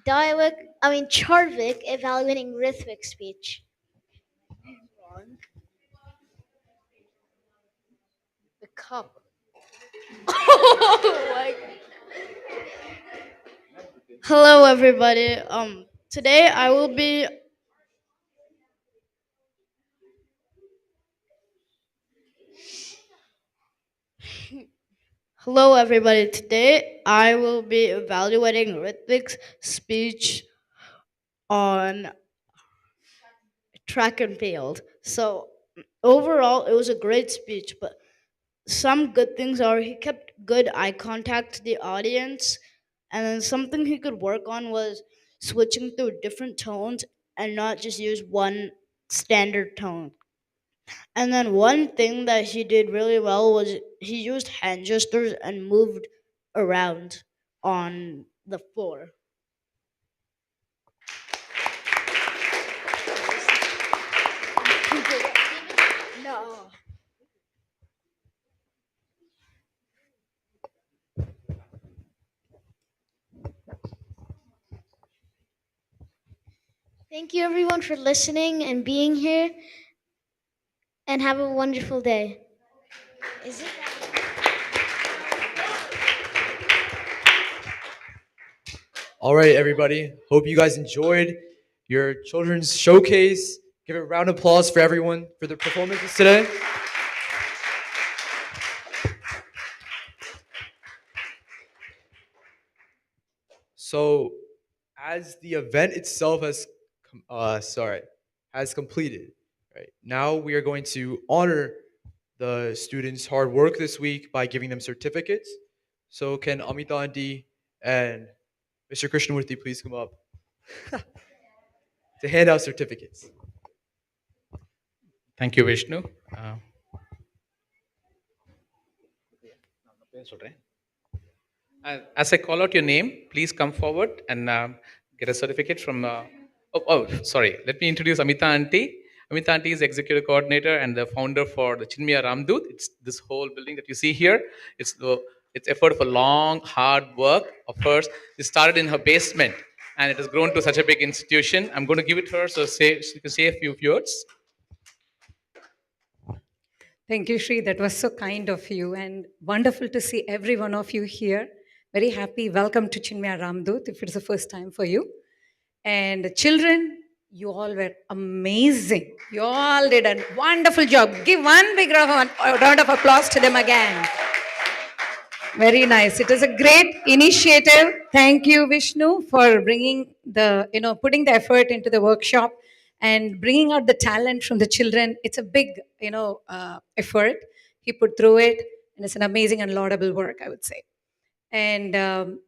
Charvik evaluating Rithvik's speech. the cup. Oh my God. Hello, everybody. Today I will be. Hello, everybody. Today I will be evaluating Ritvik's speech on track and field. So overall, it was a great speech, but some good things are he kept good eye contact to the audience, and then something he could work on was switching through different tones and not just use one standard tone. And then one thing that he did really well was he used hand gestures and moved around on the floor. No. Thank you, everyone, for listening and being here, and have a wonderful day. Is it? All right, everybody. Hope you guys enjoyed your children's showcase. Give a round of applause for everyone for their performances today. So, as the event itself has completed, right now we are going to honor the students' hard work this week by giving them certificates. So, can Amita Aunty and Mr. Krishnamurthy please come up to hand out certificates? Thank you, Vishnu. Uh, as I call out your name, please come forward and get a certificate from. Sorry. Let me introduce Amita Aunty. Amita Aunty is executive coordinator and the founder for the Chinmaya Ramdoot. It's this whole building that you see here. It's effort of a long, hard work of hers. It started in her basement, and it has grown to such a big institution. I'm going to give it to her so she can say a few words. Thank you, Shri. That was so kind of you and wonderful to see every one of you here. Very happy. Welcome to Chinmaya Ramdoot if it's the first time for you. And children, you all were amazing. You all did a wonderful job. Give one big round of applause to them again. Very nice. It is a great initiative. Thank you, Vishnu, for bringing putting the effort into the workshop and bringing out the talent from the children. It's a big, effort he put through it, and it's an amazing and laudable work, I would say. And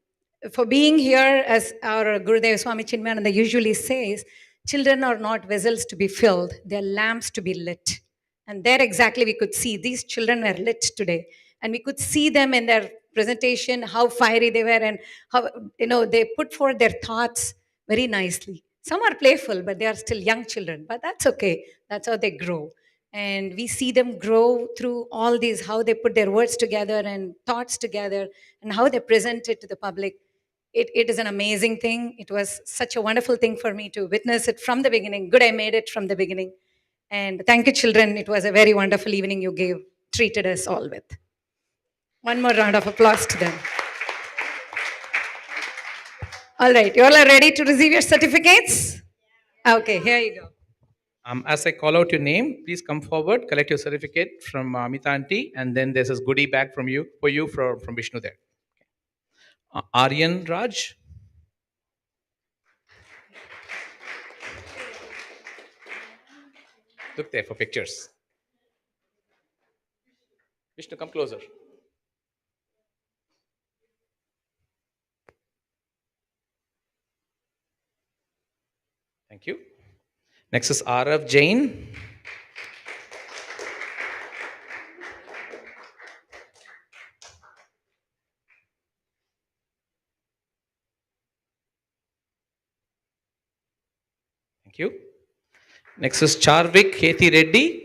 for being here, as our Gurudev Swami Chinmayananda usually says, children are not vessels to be filled; they're lamps to be lit. And there exactly we could see these children were lit today. And we could see them in their presentation, how fiery they were and how, they put forth their thoughts very nicely. Some are playful, but they are still young children. But that's okay. That's how they grow. And we see them grow through all these, how they put their words together and thoughts together and how they present it to the public. It is an amazing thing. It was such a wonderful thing for me to witness it from the beginning. Good, I made it from the beginning. And thank you, children. It was a very wonderful evening you treated us all with. One more round of applause to them. All right, you all are ready to receive your certificates? Okay, here you go. As I call out your name, please come forward, collect your certificate from Amita Aunty, and then there's a goodie bag from Vishnu there. Aryan Raj. Look there for pictures. Vishnu, come closer. Thank you. Next is Arav Jain. Thank you. Next is Charvik Kethi Reddy.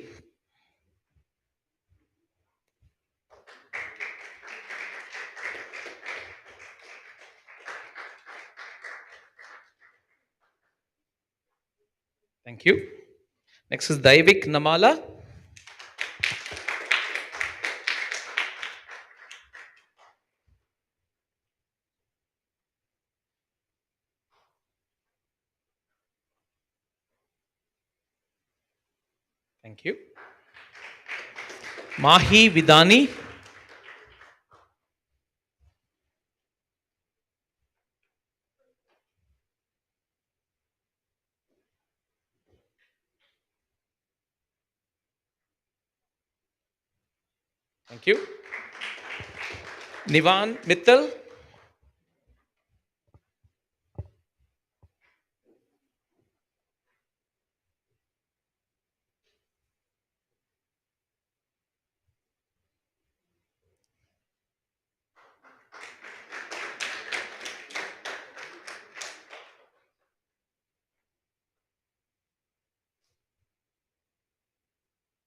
Thank you. Next is Daivik Namala. Thank you. Mahi Vidani. Thank you. Nivan Mittal.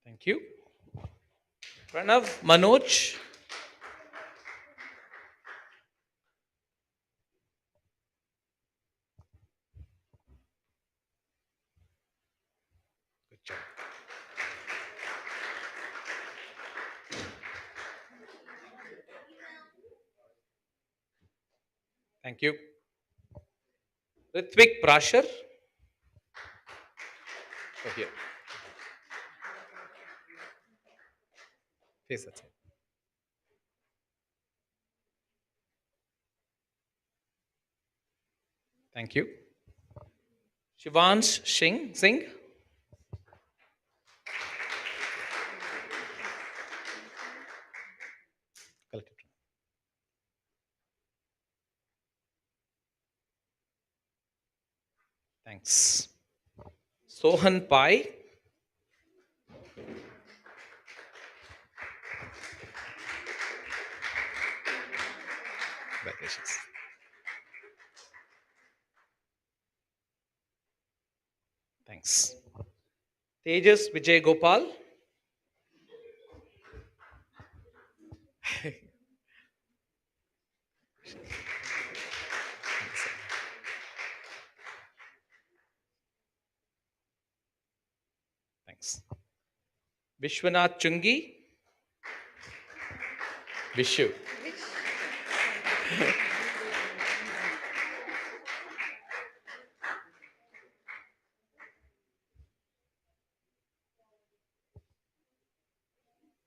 Thank you. Pranav Manoj. Thank you. Ritvik Prashar. Oh, here. Face that side. Thank you. Shivansh Singh. Thanks. Sohan Pai. Congratulations. Thanks. Tejas Vijay Gopal. Thanks. Vishwanath Chungi. Vishu.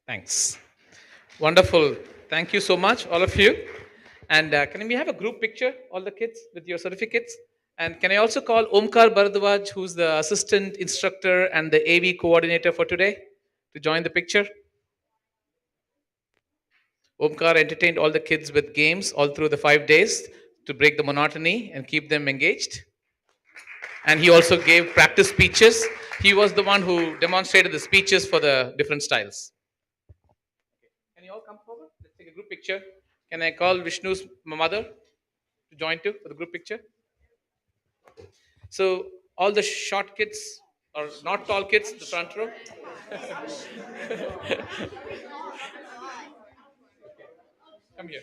Thanks. Wonderful. Thank you so much, all of you. And can we have a group picture, all the kids, with your certificates? And can I also call Omkar Bharadwaj, who's the assistant instructor and the AV coordinator for today, to join the picture? Omkar entertained all the kids with games all through the 5 days to break the monotony and keep them engaged. And he also gave practice speeches. He was the one who demonstrated the speeches for the different styles. Can you all come forward? Let's take a group picture. Can I call Vishnu's mother to join too for the group picture? So all the short kids or not tall kids, the front row. Come here.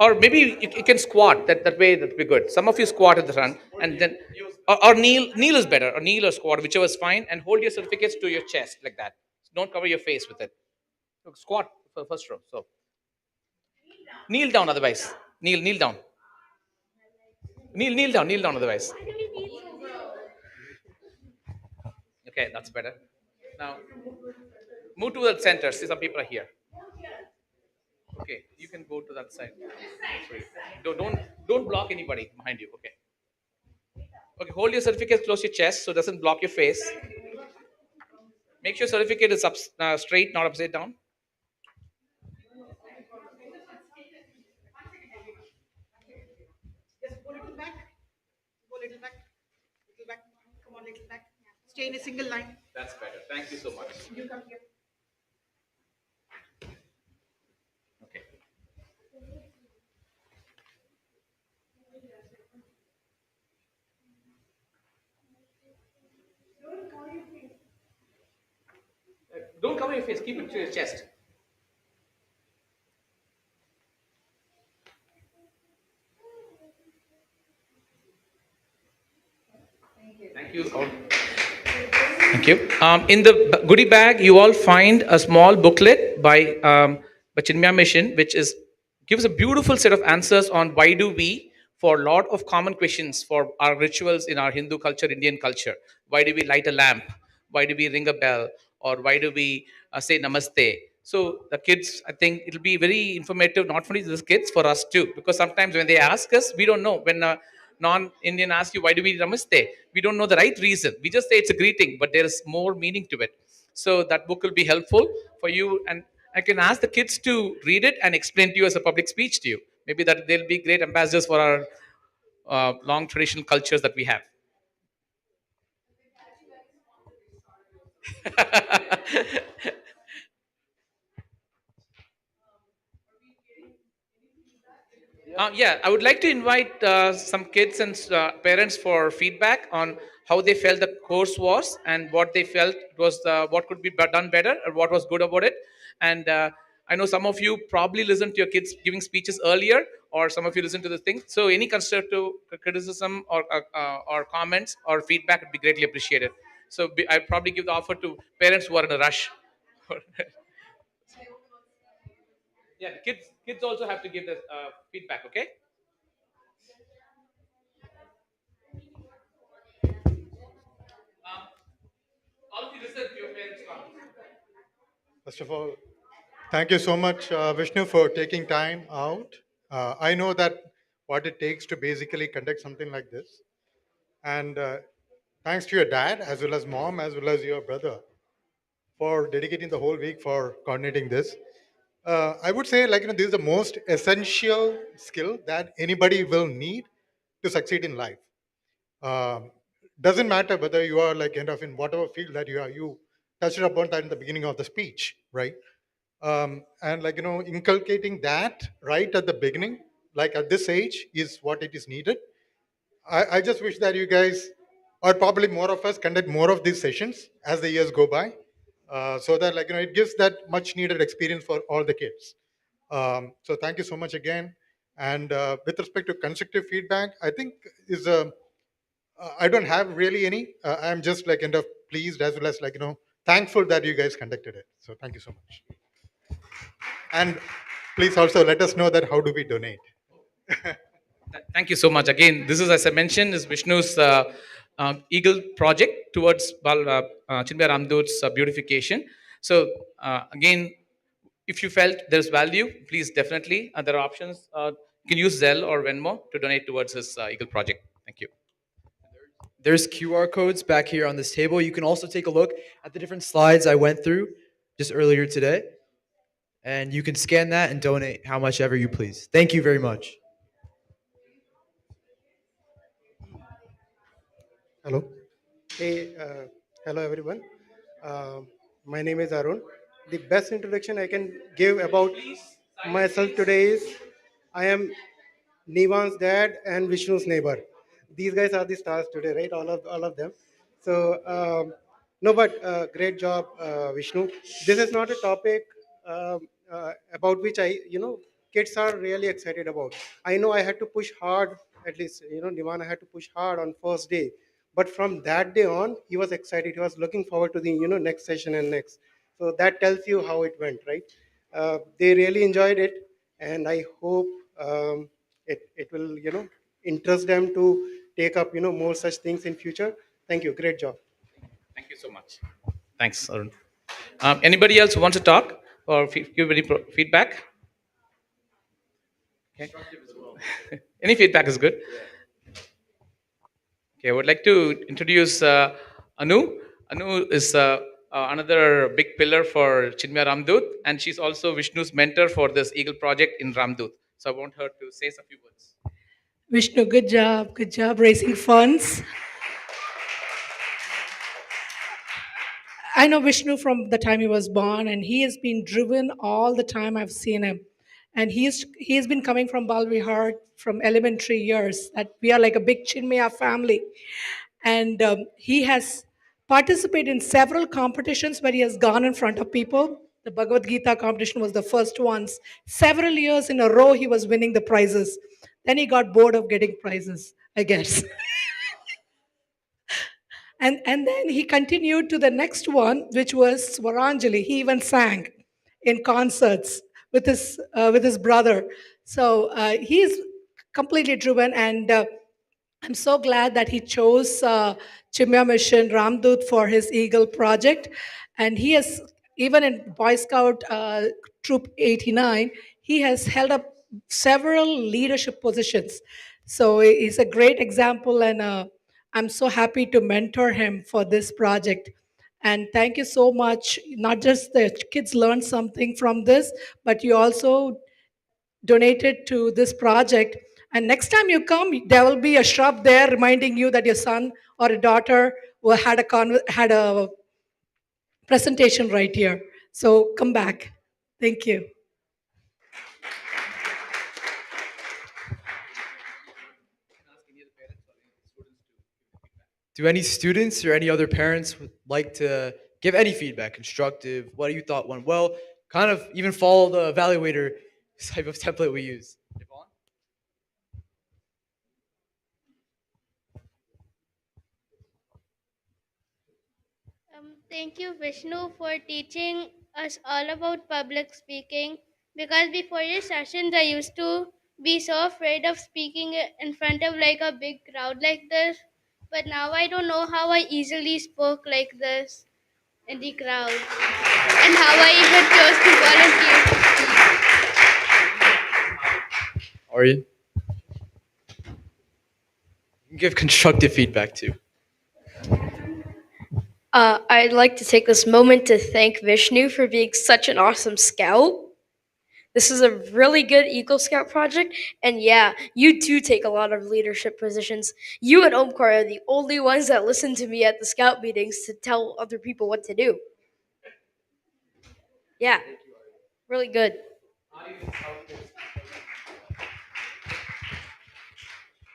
Or maybe you can squat. That way that'd be good. Some of you squat at the front and then or kneel is better. Or kneel or squat, whichever is fine, and hold your certificates to your chest like that. Don't cover your face with it. Look, squat for the first row. So kneel down otherwise. Kneel down. Kneel down otherwise. Okay, that's better. Now move to the center. See, some people are here. Okay, you can go to that side. Sorry. Don't block anybody behind you. Okay. Okay, hold your certificate close to your chest so it doesn't block your face. Make sure certificate is up straight, not upside down. Just go little back. Go little back. Little back. Come on, little back. Stay in a single line. That's better. Thank you so much. You come here. Okay. Don't cover your face. Keep it to your chest. Thank you all. Thank you. In the goodie bag, you all find a small booklet by Chinmaya Mission, which is gives a beautiful set of answers on why do we, for a lot of common questions for our rituals in our Hindu culture, Indian culture. Why do we light a lamp? Why do we ring a bell? Or why do we say namaste? So the kids, I think it'll be very informative, not only to the kids, for us too, because sometimes when they ask us, we don't know. When non-Indian asks you, why do we namaste? We don't know the right reason. We just say it's a greeting, but there is more meaning to it. So that book will be helpful for you. And I can ask the kids to read it and explain to you as a public speech to you. Maybe that they'll be great ambassadors for our long traditional cultures that we have. Yeah, I would like to invite some kids and parents for feedback on how they felt the course was and what they felt was what could be done better or what was good about it. And I know some of you probably listened to your kids giving speeches earlier, or some of you listened to the thing. So any constructive criticism or comments or feedback would be greatly appreciated. So I'd probably give the offer to parents who are in a rush. Yeah, the kids also have to give the feedback. Okay. All of you listen to your parents' comments. First of all, thank you so much, Vishnu, for taking time out. I know that what it takes to basically conduct something like this. And thanks to your dad, as well as mom, as well as your brother, for dedicating the whole week for coordinating this. I would say, like, this is the most essential skill that anybody will need to succeed in life. Um, doesn't matter whether you are like kind of in whatever field that you are. You touched upon that in the beginning of the speech, right? And like inculcating that right at the beginning, like at this age, is what it is needed. I just wish that you guys, or probably more of us, conduct more of these sessions as the years go by, so that like it gives that much needed experience for all the kids. So thank you so much again. And with respect to constructive feedback, I think is I don't have really any. I'm just like kind of pleased as well as like thankful that you guys conducted it. So thank you so much. And please also let us know that how do we donate. Thank you so much. Again, this is, as I mentioned, is Vishnu's Eagle project towards Chinmaya Ramdoot's beautification. So, again, if you felt there's value, please definitely, there are options. You can use Zelle or Venmo to donate towards his Eagle project. Thank you. There's QR codes back here on this table. You can also take a look at the different slides I went through just earlier today. And you can scan that and donate how much ever you please. Thank you very much. Hello. Hey, hello everyone. My name is Arun. The best introduction I can give about myself today is I am Nivan's dad and Vishnu's neighbor. These guys are the stars today, right? All of them. So no, but great job, Vishnu. This is not a topic about which kids are really excited about. I know I had to push hard. At least Nivan, I had to push hard on first day, but from that day on, he was excited. He was looking forward to the next session and next. So that tells you how it went, right? They really enjoyed it, and I hope it will interest them to take up more such things in future. Thank you. Great job. Thank you so much. Thanks, Arun. Anybody else who wants to talk or give any feedback? Okay. Any feedback is good. Okay, I would like to introduce Anu. Anu is another big pillar for Chinmaya Ramdoot, and she's also Vishnu's mentor for this Eagle project in Ramdoot. So I want her to say a few words. Vishnu, good job. Good job raising funds. I know Vishnu from the time he was born, and he has been driven all the time I've seen him. And he's been coming from Balvihar from elementary years. That we are like a big Chinmaya family, and he has participated in several competitions where he has gone in front of people. The Bhagavad Gita competition was the first ones. Several years in a row, he was winning the prizes. Then he got bored of getting prizes, I guess. And then he continued to the next one, which was Swaranjali. He even sang in concerts with his brother. So he's completely driven, and I'm so glad that he chose Chimya Mission Ramdut for his Eagle project. And he has, even in Boy Scout Troop 89, he has held up several leadership positions. So he's a great example, and I'm so happy to mentor him for this project. And thank you so much. Not just the kids learned something from this, but you also donated to this project. And next time you come, there will be a shrub there reminding you that your son or a daughter had a presentation right here. So come back. Thank you. Do any students or any other parents would like to give any feedback, constructive, what you thought went well? Kind of even follow the evaluator type of template we use. Thank you, Vishnu, for teaching us all about public speaking. because before your sessions I used to be so afraid of speaking in front of like a big crowd like this. But now I don't know how I easily spoke like this in the crowd and how I even chose to volunteer to Are you? You can give constructive feedback too. I'd like to take this moment to thank Vishnu for being such an awesome scout. This is a really good Eagle Scout project, and yeah, you do take a lot of leadership positions. You and Omkar are the only ones that listen to me at the scout meetings to tell other people what to do. Yeah, really good.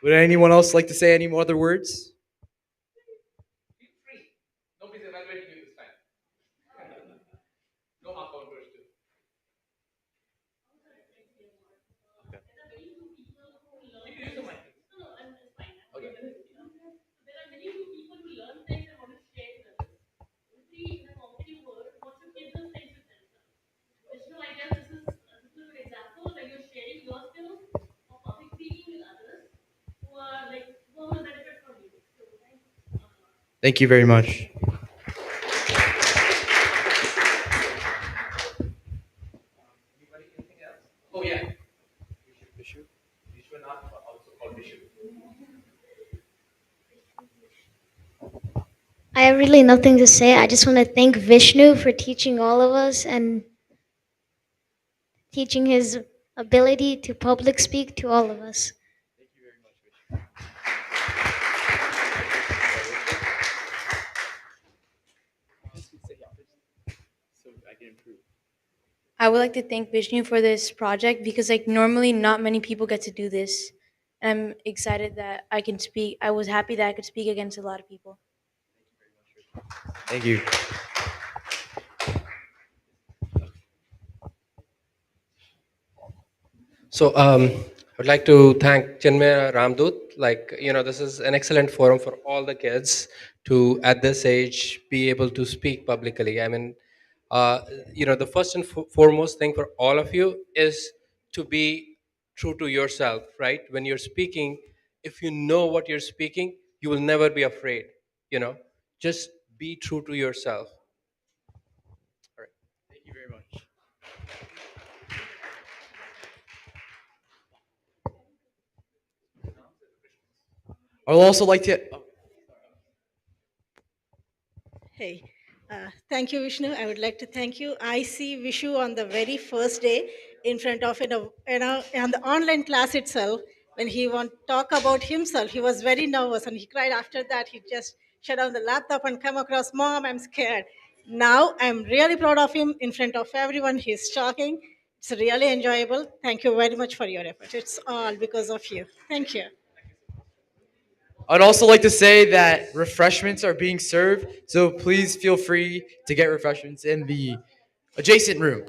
Would anyone else like to say any more other words? Nobody's evaluating you this time. No hard counters too. Thank you very much. Oh yeah. Vishu. Vishwanath, also called Vishu. I have really nothing to say. I just want to thank Vishnu for teaching all of us and teaching his ability to public speak to all of us. So I can improve. I would like to thank Vishnu for this project because like normally not many people get to do this. I'm excited that I can speak. I was happy that I could speak against a lot of people. Thank you. So I would like to thank Chinmaya Ramdoot. Like, this is an excellent forum for all the kids to, at this age, be able to speak publicly. I mean, uh, the first and foremost thing for all of you is to be true to yourself, right? When you're speaking, if you know what you're speaking, you will never be afraid, you know, just be true to yourself. All right. Thank you very much. I would also like to. Hey, thank you, Vishnu. I would like to thank you. I see Vishu on the very first day in front of on the online class itself. When he want talk about himself, he was very nervous and he cried. After that, he just shut down the laptop and come across, "Mom, I'm scared." Now I'm really proud of him in front of everyone. He's talking. It's really enjoyable. Thank you very much for your effort. It's all because of you. Thank you. I'd also like to say that refreshments are being served, so please feel free to get refreshments in the adjacent room.